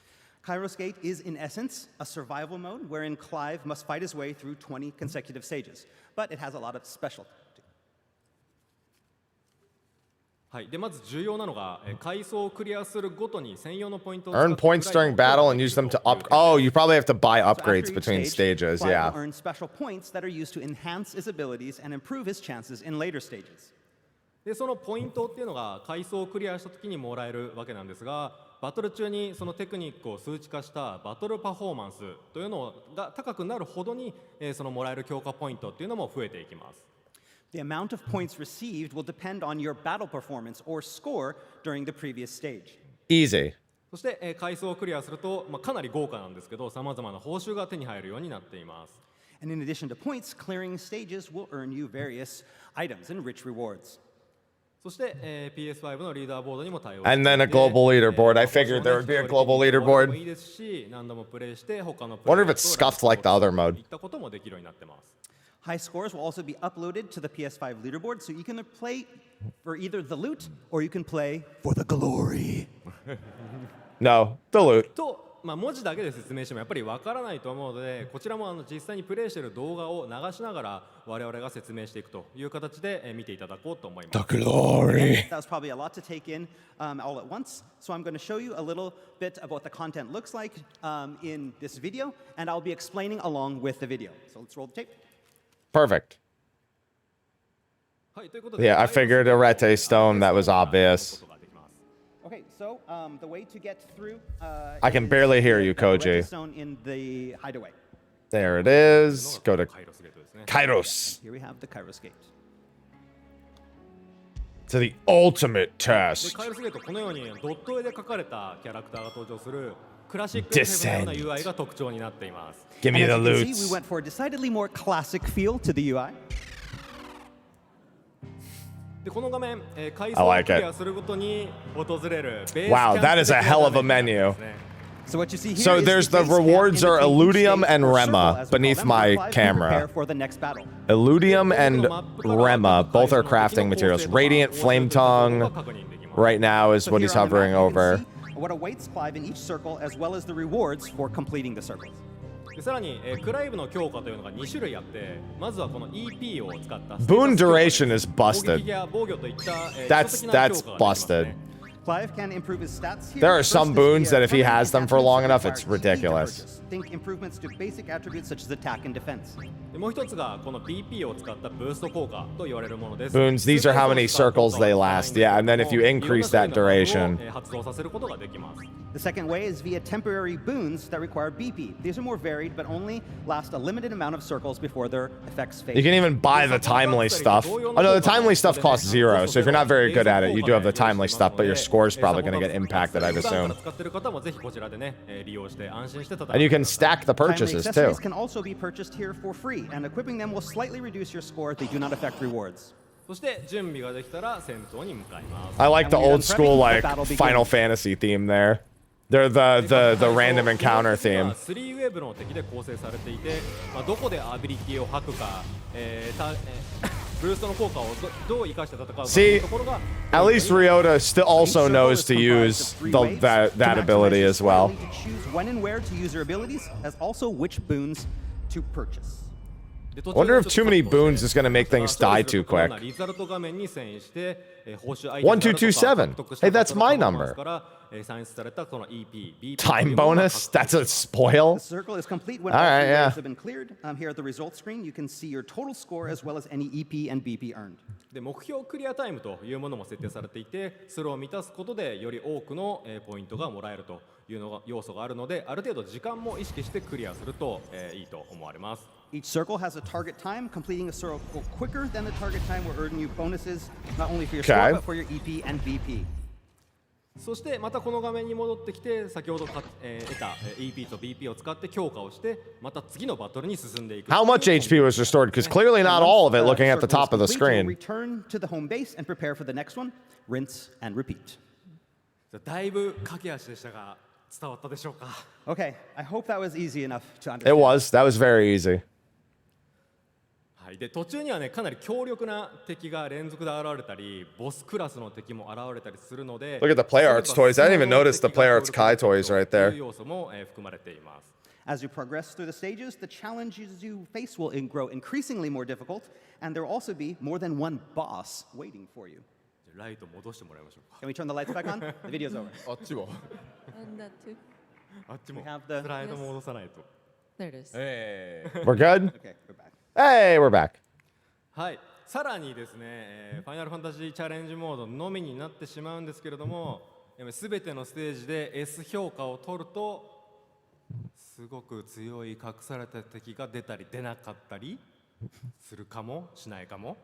Kairos Gate is, in essence, a survival mode wherein Clive must fight his way through 20 consecutive stages. But it has a lot of specialty. はい、でまず重要なのが階層をクリアするごとに専用のポイントを Earn 使って points during battle and use them to up. Oh, you probably have to buy So after upgrades each between stage, stages. Clive Yeah. will earn special points that are used to enhance his abilities and improve his chances in later stages. でそのポイントっていうのが階層をクリアした時にもらえるわけなんですがバトル中にそのテクニックを数値化したバトルパフォーマンスというのが高くなるほどにそのもらえる強化ポイントっていうのも増えていきます。 The amount of points received will depend on your battle performance or score during the previous stage. Easy. そして階層をクリアすると、かなり豪華なんですけどさまざまな報酬が手に入るようになっています。 And in addition to points, clearing stages will earn you various items and rich rewards. そして、PS5 のリーダーボードにも対応 And then a global leaderboard. I figured there would be a global leaderboard. いいですし何度もプレイして他の Wonder if it's scuffed like the other mode. いったこともできるようになってます。 High scores will also be uploaded to the PS5 leaderboard, so you can play for either the loot or you can play for the glory. No, the loot. と、文字だけで説明してもやっぱりわからないと思うのでこちらも実際にプレイしている動画を流しながら我々が説明していくという形で見ていただこうと思います。 The glory. That was probably a lot to take in all at once, so I'm going to show you a little bit of what the content looks like in this video, and I'll be explaining along with the video. So let's roll the tape. Perfect. はい、ということで Yeah, I figured a Rete stone. That was obvious. Okay, so the way to get through. I can is barely hear you, the Koji. redstone in the hideaway. There it is. Go to カイロスゲートですね。 Kairos. Here we have the Kairos Gate. To the ultimate で test. カイロスゲートこのようにドット絵で描かれたキャラクターが登場するクラシックヘブンのような UI が特徴になっています。 Give me And the as you can see, we loot. went for a decidedly more classic feel to the UI. でこの画面、階層を I ク like リアするごとに訪れるベース Wow, キャンプ that is a 的な hell of a 画面 menu. になってますね。 So what you see here So is there's the base camp rewards in are between each Illudium stage, and or Rema circle, as we call beneath them, my for Clive to camera. prepare for the next battle. Illudium and Rema both are crafting materials. Radiant Flame Tongue right now is So what here he's on the map, hovering you can over. see what awaits Clive in each circle, as well as the rewards for completing the circles. でさらに、クライブの強化というのが2種類あってまずはこの EP を使った Boon duration is 攻 busted. 撃や防御といった That's 基礎的な強 that's 化ができますね busted. Clive can improve his stats here. There are First some is boons via that if he permanent has them for long enough, it's enhancements that require ridiculous. EP to purchase. Think improvements to basic attributes such as attack and defense. でもう一つがこの BP を使ったブースト効果と言われるものです。 Boons, these are how many circles they last. Yeah, and then if you increase that duration. 発動させることができます。 The second way is via temporary boons that require BP. These are more varied, but only last a limited amount of circles before their effects fade. You can even buy the timely stuff. Oh no, the timely stuff costs 0, so if you're not very good at it, you do have the timely stuff, but your score's probably going to get impacted, I'd assume. 使ってる方もぜひこちらでね、利用して安心して戦って And you く can ださい。 stack the Timely purchases too. accessories can also be purchased here for free, and equipping them will slightly reduce your score. They do not affect rewards. そして準備ができたら戦闘に向かいます。 I like the And when you're old done school prepping, the like battle begins. Final Fantasy theme there. They're the random encounter theme. 3ウェーブの敵で構成されていて、どこでアビリティを吐くか、ブーストの効果をどう生かして戦うかというところが At least Ryota still also Each circle knows is to comprised use of three the, waves. that To that maximize ability your as score, well. you'll need to choose when and where to use your abilities, as also which boons to purchase. Wonder if too many boons is gonna make things die too quick. 1227. Hey, that's my number. Time bonus? That's a spoil? The circle is complete when All all right, three yeah. waves have been cleared. Here at the results screen, you can see your total score as well as any EP and BP earned. で目標クリアタイムというものも設定されていてそれを満たすことでより多くのポイントがもらえるというのが要素があるのである程度時間も意識してクリアするといいと思われます。 Each circle has a target time. Completing a circle quicker than the target time will earn you bonuses, not only for your Okay. score, but for your EP and BP. そしてまたこの画面に戻ってきて先ほど得た EP と BP を使って強化をしてまた次のバトルに進んでいく。 How much HP was restored? Because clearly not all of it looking at the top of the Circle is complete, screen. you'll return to the home base and prepare for the next one. Rinse and repeat. じゃあだいぶ駆け足でしたが伝わったでしょうか。 Okay, I hope that was easy enough to It understand. was. That was very easy. はい、で途中にはねかなり強力な敵が連続で現れたりボスクラスの敵も現れたりするので Look at the Play Arts toys. I didn't even notice the Play Arts Kai toys right という there. 要素も含まれています。 As you progress through the stages, the challenges you face will grow increasingly more difficult, and there will also be more than one boss waiting for you. じゃあライト戻してもらいましょうか。 Can we turn the lights back on? The video's over. あっちは And that too. あっちも We have the- スライドも戻さないと。 There it is. We're good? Okay, we're back. Hey, we're back. はい、さらにですね、ファイナルファンタジーチャレンジモードのみになってしまうんですけれども、すべてのステージで S 評価を取るとすごく強い隠された敵が出たり出なかったりするかもしないかも。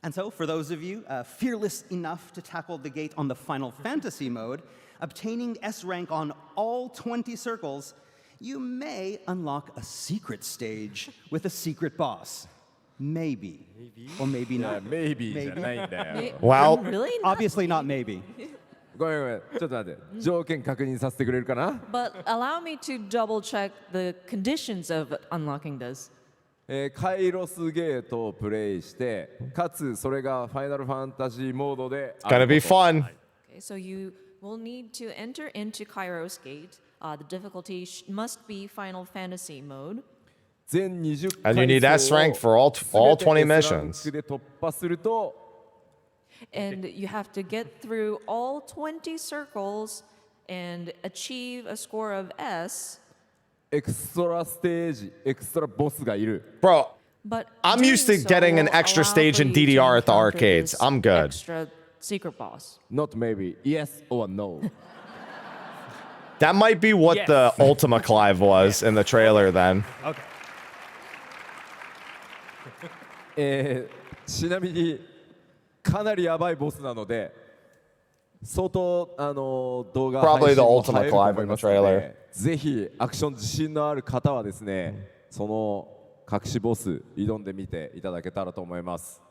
And so, for those of you fearless enough to tackle the gate on the Final Fantasy mode, obtaining S rank on all 20 circles, you may unlock a secret stage with a secret boss. Maybe. Or maybe not. maybe じゃないんだよ Well, Really? Not Obviously not maybe. ごめんごめんちょっと待って条件確認させてくれるかな But allow me to double check the conditions of unlocking this. カイロスゲートをプレイしてかつそれがファイナルファンタジーモードであ gonna る be こと fun. Okay, so you will need to enter into Kairos Gate. The difficulty must be Final Fantasy mode. 全20 And you need S rank for all 20 missions. で突破すると And you have to get through all 20 circles and achieve a score of S. エクストラステージエクストラボスがいる Bro, But I'm doing used to so getting an will extra allow stage for in you to DDR at the encounter arcades. this I'm good. Extra secret boss. Not maybe yes or no That might be what Yes. the Ultima Clive was in the trailer then. Okay. ちなみにかなりやばいボスなので相当動画 Probably 配信 the も Ultima 入ると Clive 思い in ま the すの trailer. でぜひアクション自信のある方はですねその隠しボス挑んでみていただけたらと思います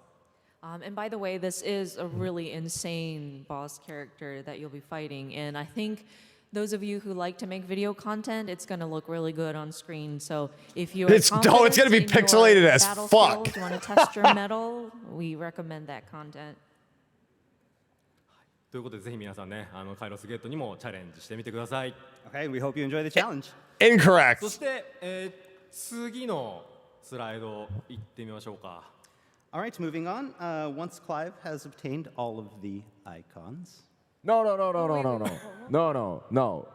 And by the way, this is a really insane boss character that you'll be fighting. And I think those of you who like to make video content, it's going to look really good on screen. So if you're It's gonna be pixelated as fuck. You want to test your metal, we recommend that content. ということでぜひ皆さんねカイロスゲートにもチャレンジしてみてください。 Okay, we hope you enjoy the challenge. そ Incorrect. して、次のスライド行ってみましょうか。 All right, moving on. Once Clive has obtained all of the icons. No no no no no no no no no no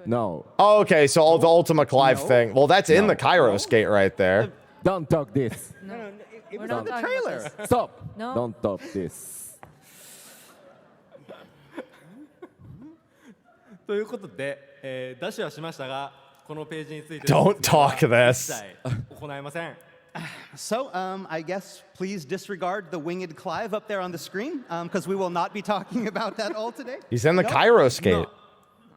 no Oh, okay, so all the Ultima Clive No. thing. Well, that's in the Kairos Gate right there. Don't talk this It We're was not in the talking about trailer. this. Stop No. Don't talk this ということで、ダッシュはしましたがこのページについて Don't talk 一 this. 切行いません。 So, I guess please disregard the winged Clive up there on the screen, because we will not be talking about that all today. He's in the No. Kairos Gate.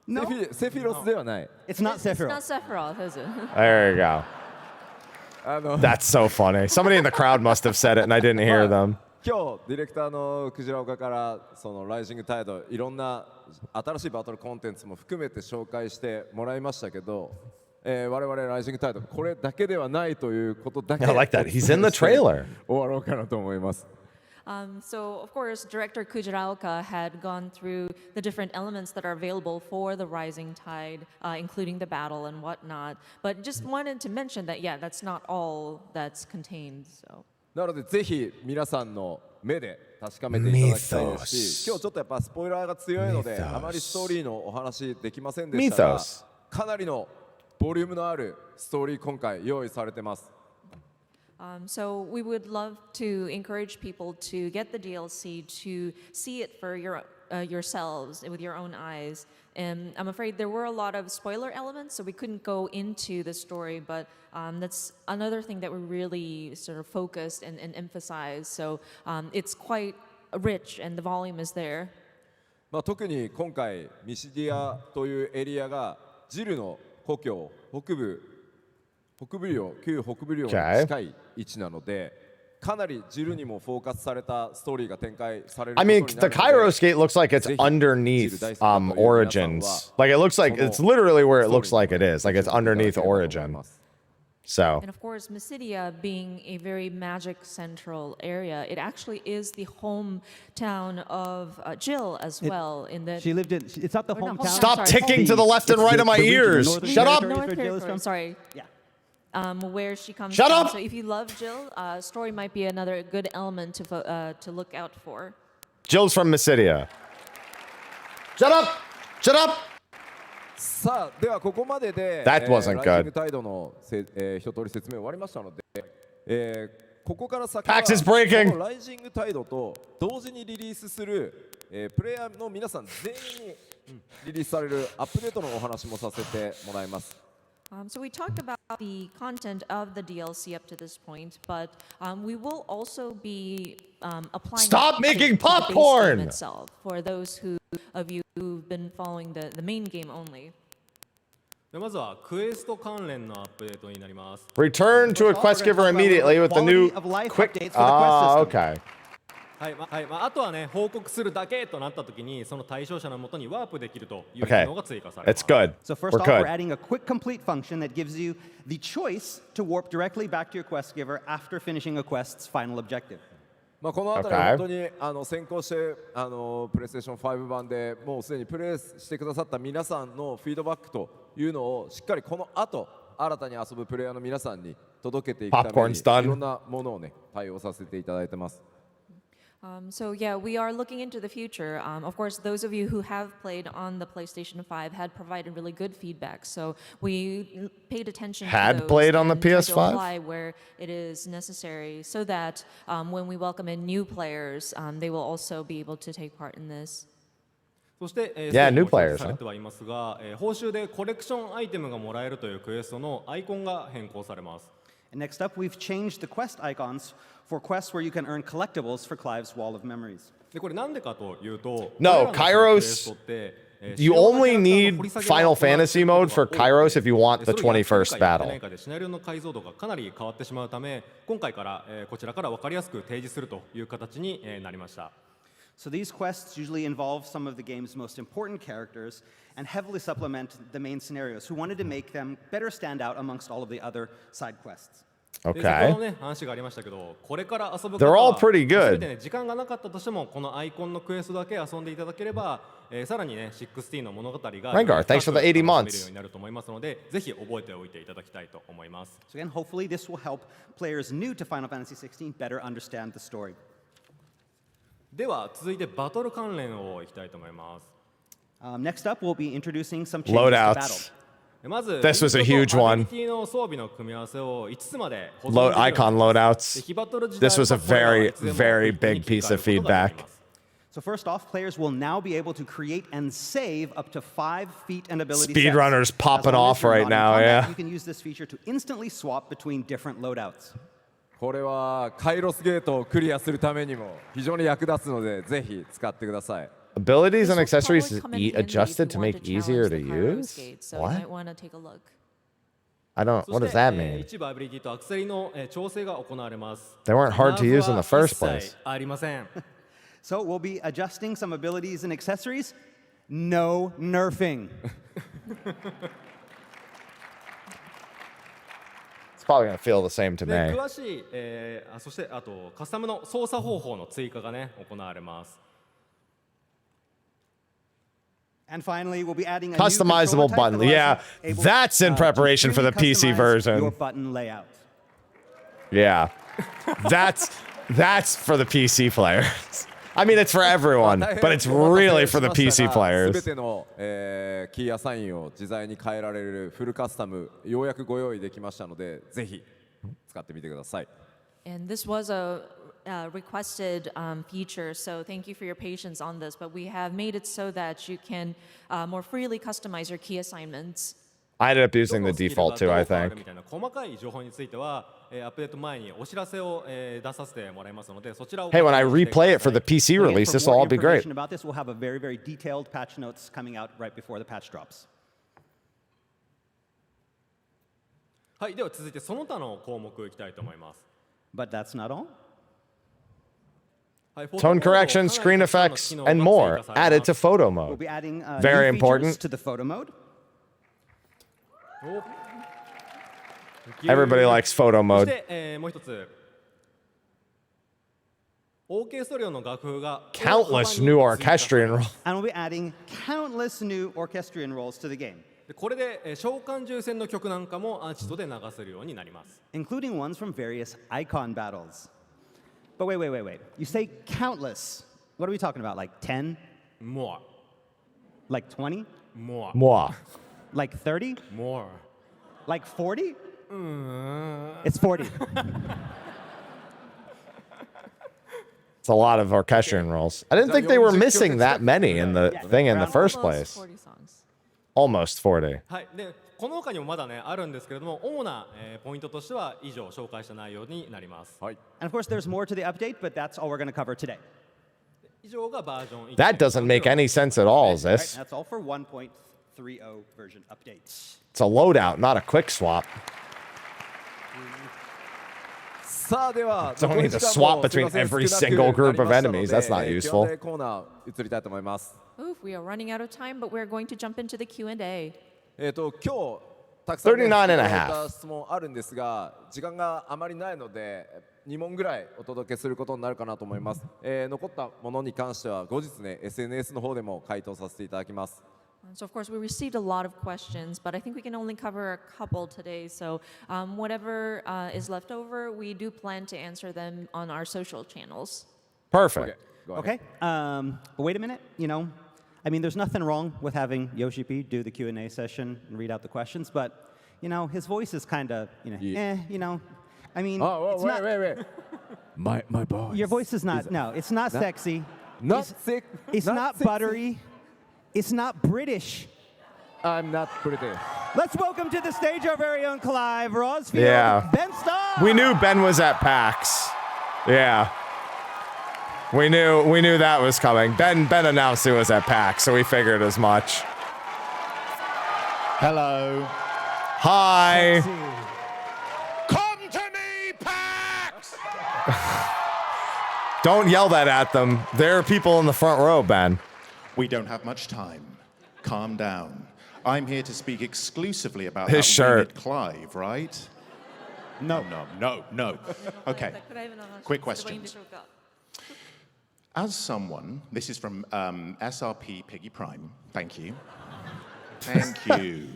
No, セフィロスではない it's not It's Sephiroth. not Sephiroth, is it? There you go. That's so funny. Somebody in the crowd must have said it and I didn't hear them. 今日ディレクターのクジラ岡からそのライジングタイドいろんな新しいバトルコンテンツも含めて紹介してもらいましたけど、我々ライジングタイドこれだけではないということだけ I like that. He's in the trailer. 終わろうかなと思います。 So, of course, director Kujiraoka had gone through the different elements that are available for the Rising Tide, including the battle and whatnot. But just wanted to mention that, yeah, that's not all that's contained. So. なのでぜひ皆さんの目で確かめていただきたいですし、今日ちょっとやっぱスポイラーが強いのであまりストーリーのお話できませんでしたが、かなりのボリュームのあるストーリー今回用意されてます。So we would love to encourage people to get the DLC to see it for yourselves with your own eyes. And I'm afraid there were a lot of spoiler elements, so we couldn't go into the story. But that's another thing that we really sort of focused and emphasized. So it's quite rich, and the volume is there. 特に今回ミシディアというエリアがジルの故郷北部領旧北部領に近い位置なのでかなりジルにもフォーカスされたストーリーが展開される I ことに mean, な the るので Kairos Gate looks like it's ぜひ underneath ジル大好きだという皆さんは Origins. Like it looks like it's literally where it looks like it is. Like it's その underneath ご注目いただければと思い Origin. ます。 So And of course, Mysidia being a very magic central area, it actually is the hometown of Jill as well. In the She lived in. It's not the Or not hometown. stop sorry, ticking to the left and It's right the- of my the region, the ears. northern Shut up. territories North where Jill is Territory, from. sorry. Yeah. Where she comes Shut from. up! So if you love Jill, story might be another good element to look out for. Jill's from Mysidia. Shut up. Shut up. さあではここまでで That wasn't ライジン good. グタイドの一通り説明終わりましたので、ここから先 Pax is は breaking. このライジングタイドと同時にリリースする、プレイヤーの皆さん全員にリリースされるアップデートのお話もさせてもらいます。So we talked about the content of the DLC up to this point, but we will also be applying. Stop it making to the base game popcorn! itself for those of you who've been following the main game only. でまずはクエスト関連のアップデートになります。 Return to a quest giver immediately with the new Quality of life quick. updates for the quest system. Okay. はいあとはね報告するだけとなった時にその対象者のもとにワープできるという機 Okay. 能が追加されます。 It's good. So first We're off, we're good. adding a quick complete function that gives you the choice to warp directly back to your quest giver after finishing a quest's final objective. まあこのあたり Okay. は本当に先行してプレイステーション5版でもうすでにプレイしてくださった皆さんのフィードバックというのをしっかりこの後新たに遊ぶプレイヤーの皆さんに届けていくために Popcorn's done. いろんなものをね対応させていただいてます。So yeah, we are looking into the future. Of course, those of you who have played on the PlayStation 5 had provided really good feedback. So we paid attention Had to those played on the and tried to PS5? apply where it is necessary, so that when we welcome in new players, they will also be able to take part in this. そして、Yeah, new すでに表 players, 示されてはいますが、報酬でコレクションアイテムがもらえるというクエストのアイコンが変更されます。 And next up, we've changed the quest icons for quests where you can earn collectibles for Clive's Wall of Memories. でこれなんでかというと、 No, これらのクエ Kairos- ストって You only need Final Fantasy mode for Kairos if you want the 21st battle. シナリオの解像度がかなり変わってしまうため、今回からこちらから分かりやすく提示するという形になりました。 So these quests usually involve some of the game's most important characters and heavily supplement the main scenarios, who wanted to make them better stand out amongst all of the other side quests. で先ほど Okay. ね話がありましたけど、これから遊ぶ They're 方 all は pretty good. 全てね時間がなかったとしてもこのアイコンのクエストだけ遊んでいただければ、さらにね16の物語が Rengar, thanks for the 80 楽しめる months. ようになると思いますので、ぜひ覚えておいていただきたいと思います。 So again, hopefully this will help players new to Final Fantasy XVI better understand the story. では続いてバトル関連をいきたいと思います。 Next up, we'll be introducing some changes to battle. Loadouts. まず This was a huge ア one. ビリティの装備の組み合わせを5つまで保存 Load できるように icon なります loadouts. で非バトル時代 This was a はこれらはい very, つでも very クイックに big 切り piece 替え of ることがで feedback. きます So first off, players will now be able to create and save up to 5 feat and ability Speedrunners sets. popping As long as off you're right not in now, combat, yeah. You can use this feature to instantly swap between different loadouts. これはカイロスゲートをクリアするためにも非常に役立つのでぜひ使ってください。 Abilities and This will accessories probably come in handy if adjusted you to want make to easier challenge to the Kairos use? Gate, so you What? might want to take a look. I don't. そ What し does て that mean? 一部アビリティとアクセリの調整が行われます。 They weren't hard to use in the first まずは place. 一切ありません。 So we'll be adjusting some abilities and accessories. No nerfing. It's probably gonna feel the same to で me. 詳しい、そしてあとカスタムの操作方法の追加がね行われます。 And finally, we'll be adding a Customizable new controller type button. that Yeah, allows you that's in to preparation for the freely PC customize version. Your button layout. Yeah, that's for the PC players. I mean, it's for everyone, but it's really for the PC すべ players. ての、キーアサインを自在に変えられるフルカスタムようやくご用意できましたのでぜひ使ってみてください。 And this was a requested feature, so thank you for your patience on this. But we have made it so that you can more freely customize your key assignments. I ended up using ど the のスキルが default too, ど I う変わる think. みたいな細かい情報については、アップデート前にお知らせを、出させてもらいますので、そちらを Hey, when I 確認してください replay it for the PC Again, release, for this will more all be great. information about this, we'll have a very, very detailed patch notes coming out right before the patch drops. はい、では続いてその他の項目いきたいと思います。 But that's not all. Tone correction, screen effects, and more added to photo We'll mode. be adding Very new important. features to the photo mode. Everybody likes photo そし mode. て、もう一つオーケストリオの楽譜が Countless new orchestrion roles. And we'll be adding countless new orchestrion roles to the game, でこれで、召喚獣戦の曲なんかもアーチトで流せるようになります including ones from various icon battles. But wait. You say countless. What are we talking about? Like 10? More Like 20? More Moi. Like 30? More Like 40? It's 40. It's a lot of orchestrion roles. I didn't think they were missing that many in the thing in the first place. Almost 40 songs. Almost 40. はいでこの他にもまだねあるんですけれども主な、ポイントとしては以上紹介した内容になります、はい。 And of course, there's more to the update, but that's all we're going to cover today. 以上がバージョン That doesn't make any sense at all, is All right, this? that's all for 1.30 version updates. It's a loadout, not a quick swap. さあでは Don't need to swap between every single group of enemies. That's not useful. Q&A コーナー移りたいと思います。 Oof, we are running out of time, but we're going to jump into the Q&A. 今日たくさん、ね、 39 and a いただい half た質問あるんですが時間があまりないので2問ぐらいお届けすることになるかなと思います、残ったものに関しては後日ね SNS の方でも回答させていただきます So, of course, we received a lot of questions, but I think we can only cover a couple today. So, whatever is left over, we do plan to answer them on our social channels. Perfect. Go ahead. Okay. But wait a minute. I mean, there's nothing wrong with having Yoshi P do the Q&A session and read out the questions, but his voice is kind of, Yeah. I mean, Oh, it's not. wait. My voice. Your voice is not. No, it's not sexy. Not It's- sick. It's not sexy. buttery. It's not British. I'm not pretty. Let's welcome to the stage our very own Clive Rosfield, Yeah. Ben Starr. We knew Ben was at PAX. Yeah. We knew that was coming. Ben announced he was at PAX, so we figured as much. Hello. Hi. Come to me, Pax! Don't yell that at them. There are people in the front row, Ben. We don't have much time. Calm down. I'm here to speak exclusively about His that shirt. weird Clive, right? No. Okay. Quick questions. As someone, this is from SRP Piggy Prime. Thank you. Thank you.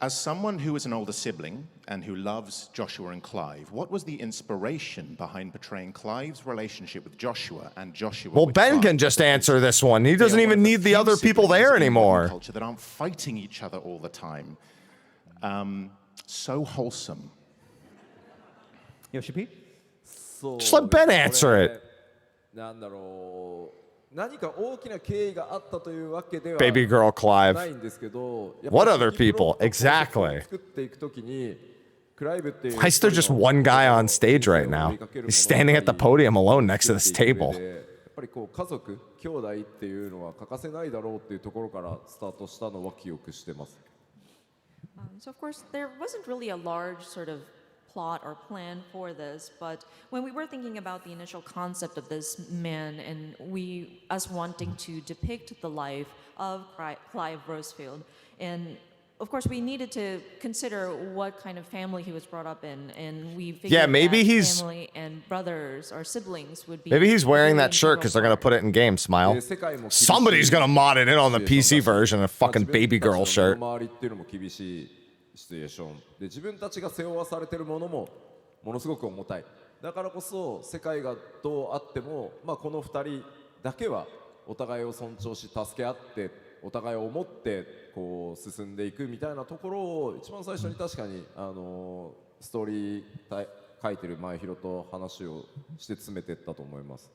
As someone who is an older sibling and who loves Joshua and Clive, what was the inspiration behind portraying Clive's relationship with Joshua and Joshua Well, with Ben Clive? can just answer this one. He They doesn't are one even of the need the few other people siblings there in modern anymore. Culture that aren't fighting each other all the time. So wholesome. Yoshi P. Just let Ben answer it. なんだろう何か大きな経緯があったというわけでは Baby girl な Clive. いんですけど What other people? Exactly. 作っていくときにクライブっていう Why is there just one guy on stage right now? He's standing at the podium alone next to this table. やっぱりこう家族兄弟っていうのは欠かせないだろうっていうところからスタートしたのは記憶してます So, of course, there wasn't really a large sort of plot or plan for this, but when we were thinking about the initial concept of this man and us wanting to depict the life of Clive Rosefield, and of course, we needed to consider what kind of family he was brought up in, and we figured Yeah, maybe that he's- family and brothers or siblings would be. Maybe he's wearing really that shirt because they're going to put it in game, Smile. で世界も厳しい Somebody's going to mod it in on the シチュエーシ PC ョンだし version, a fucking まあ baby girl 自分 shirt. たちの周りっていうのも厳しいシチュエーションで自分たちが背負わされてるものもものすごく重たいだからこそ世界がどうあっても、まあ、この2人だけはお互いを尊重し助け合ってお互いを思ってこう進んでいくみたいなところを一番最初に確かにストーリー書いてる前広と話をして詰めていったと思います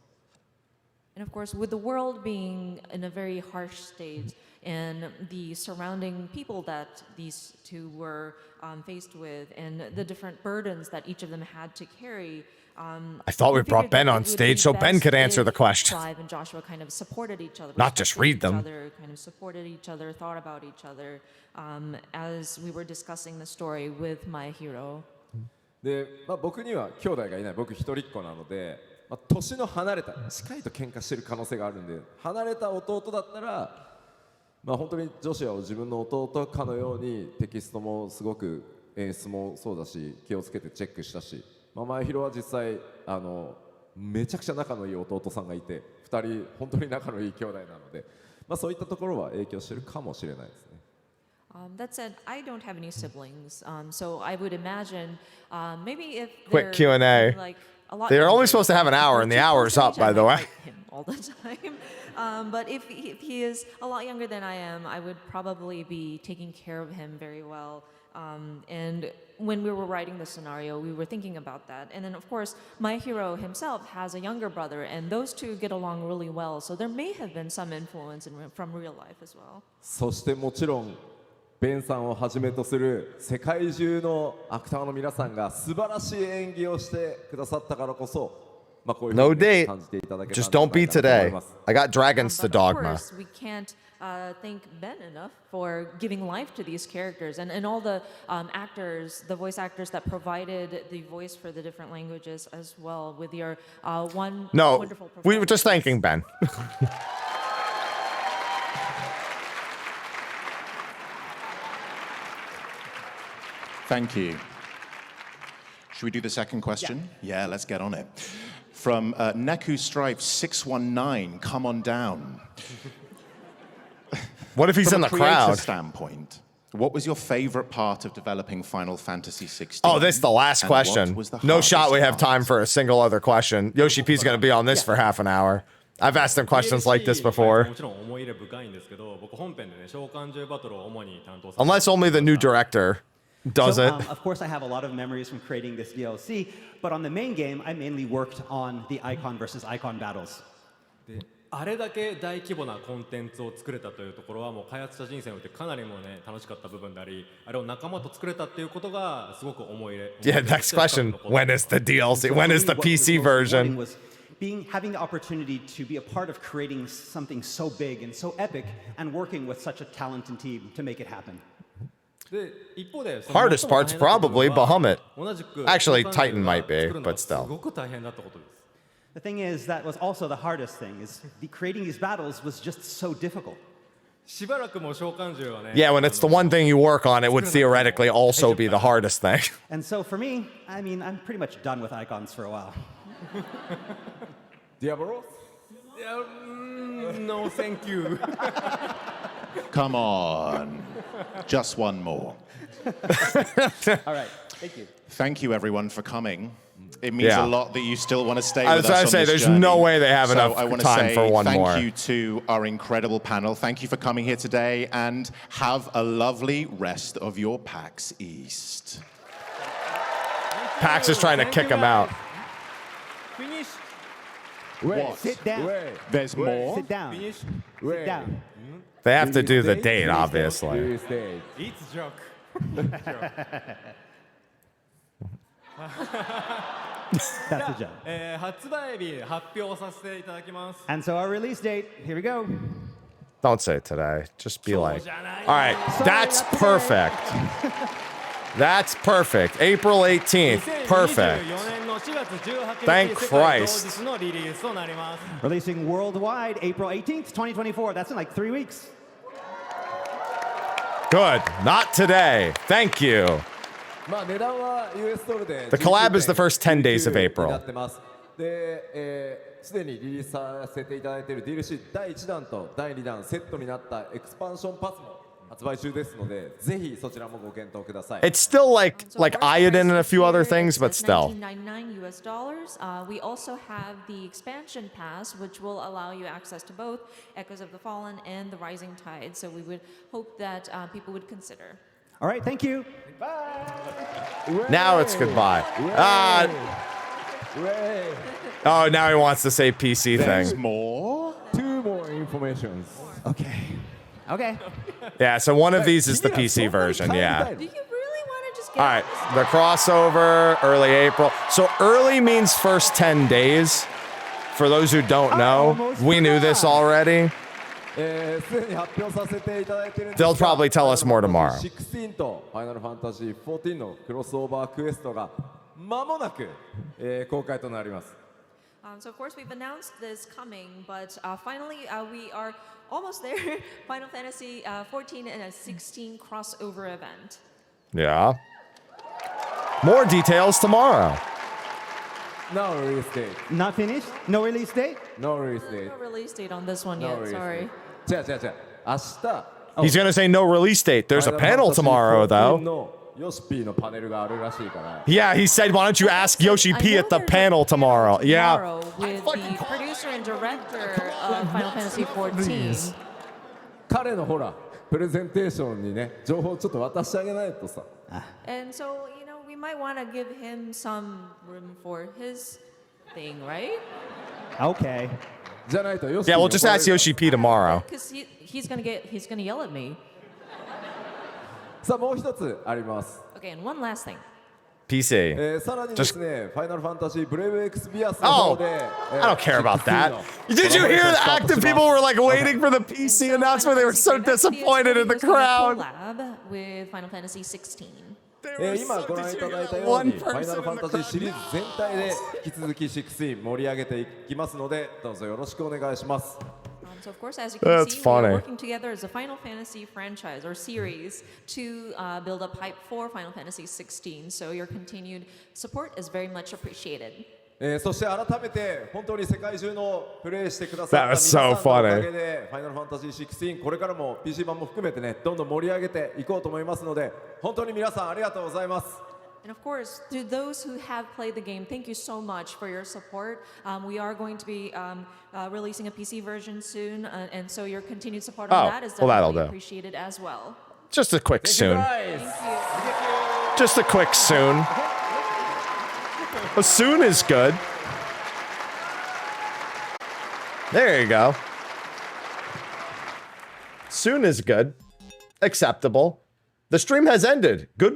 And of course, with the world being in a very harsh state and the surrounding people that these two were faced with and the different burdens that each of them had to carry, I thought we we brought figured Ben that on it would stage be so Ben best could answer if the question. Clive and Joshua kind of supported each other, Not just respected read each them. other, kind of supported each other, thought about each other as we were discussing the story with my hero. で、僕には兄弟がいない、僕一人っ子なので、年の離れた近いと喧嘩してる可能性があるんで、離れた弟だったら、本当に女子は自分の弟かのようにテキストもすごく演出もそうだし気をつけてチェックしたし、前広は実際めちゃくちゃ仲のいい弟さんがいて、2人本当に仲のいい兄弟なので、そういったところは影響してるかもしれないですね。That said, I don't have any siblings, so I would imagine maybe if Quick they're Q&A. like a lot They're only younger, supposed to have an hour, and the too hour's close up, to by age, the I way. might fight him all the time. But if he is a lot younger than I am, I would probably be taking care of him very well. And when we were writing the scenario, we were thinking about that. And then, of course, my hero himself has a younger brother, and those two get along really well. So there may have been some influence from real life as well. そしてもちろんベンさんをはじめとする世界中のアクターの皆さんが素晴らしい演技をしてくださったからこそ、こういうふう No に date. 感じていただけたん Just じゃ don't ない be かなと思い today. ます。I got dragons to But of dogma. course, we can't thank Ben enough for giving life to these characters and all the actors, the voice actors that provided the voice for the different languages as well with your No, wonderful we were just thanking Ben. Thank you. Should we do the second question? Yeah, let's get on it. From Neku Stripe 619, come on down. What if he's From in a the creator crowd? standpoint, what was your favorite part of developing Final Fantasy 16? Oh, this is the last And what question. was the No shot we have hardest time part? for a single other question. Yoshi P's going to be on this for half an hour. I've asked him questions like this before. もちろん思い入れ深いんですけど、僕本編でね、召喚獣バトルを主に担当させて Unless only the new director does So, it. of course, I have a lot of memories from creating this DLC, but on the main game, I mainly worked on the icon versus icon battles. であれだけ大規模なコンテンツを作れたというところはもう開発者人生においてかなりもね楽しかった部分であり、あれを仲間と作れたっていうことがすごく思い入れ。 Yeah, next question. When is the DLC? When is the What was PC most rewarding version? was having the opportunity to be a part of creating something so big and so epic and working with such a talented team to make it happen. で一方で Hardest part's probably Bahamut. 同じく Actually, 召喚獣 Titan が might be, 作るのが but still. すごく大変だったことです。 The thing is, that was also the hardest thing, is creating these battles was just so difficult. しばらくもう召喚獣はね。 Yeah, when it's the one thing you work on, it would theoretically also be the hardest thing. And so for me, I mean, I'm pretty much done with icons for a while. Diablo? No, thank you. Come on. Just one more. All right, thank you. Thank you, everyone, for coming. It means Yeah. a lot that you still want to stay I with was us gonna on say, this there's journey. no way they have So enough I wanna time say for one thank more. you to our incredible panel. Thank you for coming here today, and have a lovely rest of your PAX East. Pax is trying to kick him out. Finish. What? Sit down. There's more? Sit down. Finish. Sit down. They have to do the date, obviously. It's joke. That's a joke. 発売日発表させていただきます。 And so our release date, here we go. Don't say it today. Just be like, じゃない all right, that's perfect. That's perfect. April 18th. Perfect. 2024年の4月18日 Thank 世界同 Christ. 日のリリースとなります。 Releasing worldwide April 18th, 2024. That's in like 3 weeks. Good. Not today. Thank you. 値段は US ドルで The collab is the first 10 days of April. になってますで、すでにリリースさせていただいている DLC 第1弾と第2弾セットになったエクスパンションパスも発売中ですので、ぜひそちらもご検討ください。 It's still like So our Iodine and a price few other here things, is but still. $19.99 US. We also have the expansion pass, which will allow you access to both Echoes of the Fallen and the Rising Tide. So we would hope that people would consider. All right, thank you. Now it's goodbye. Oh, now he wants to say PC There's thing. more? 2 more informations. Okay. Yeah, so one of these is the PC version, yeah. Do you really want to just get All right, the crossover, early April. So early means first 10 days. For those who don't know, we knew this already. すでに発表させていただいているんです They'll が probably tell us more tomorrow. 16とファイナルファンタジー14のクロスオーバークエストが間もなく、公開となります。So of course we've announced this coming, but finally we are almost there. Final Fantasy 14 and 16 crossover event. Yeah. More details tomorrow. No release date. Not finished? No release date? No release date. No release date on this one No yet, release sorry. date. 違う。明日。He's gonna say no release date. There's a panel tomorrow, though. のヨシピーのパネルがあるらしいから。Yeah, he said, why don't you ask Yoshi P at the panel tomorrow? Yeah. With the producer and director of Final Fantasy 14. 彼のほら、プレゼンテーションにね、情報ちょっと渡してあげないとさ。And so, we might want to give him some room for his thing, right? Okay. じゃないとヨシピー Yeah, に we'll just ask Yoshi P tomorrow. Because he's gonna yell at me. さあもう一つあります。Okay, and one last thing. PC. さらにですね、ファイナルファンタジーブレイブエクスビアスの方で、I don't care about that. Did you hear the active people were like waiting for the PC announcement? They were so disappointed in the crowd. Collab with Final Fantasy 16. 今ご覧いただいたように、ファイナルファンタジーシリーズ全体で引き続き16盛り上げていきますので、どうぞよろしくお願いします。So of course, as you can That's see, funny. we're working together as a Final Fantasy franchise or series to build up hype for Final Fantasy 16. So your continued support is very much appreciated. そして改めて本当に世界中のプレイしてくださった That 皆 was さん so のおか funny. げで、ファイナルファンタジー16これからも PC 版も含めてね、どんどん盛り上げていこうと思いますので、本当に皆さんありがとうございます。And of course, to those who have played the game, thank you so much for your support. We are going to be releasing a PC version soon, and so your continued support on that is definitely appreciated as well. Just a quick soon. Thank you. Just a quick soon. A soon is good. There you go. Soon is good. Acceptable. The stream has ended. Good.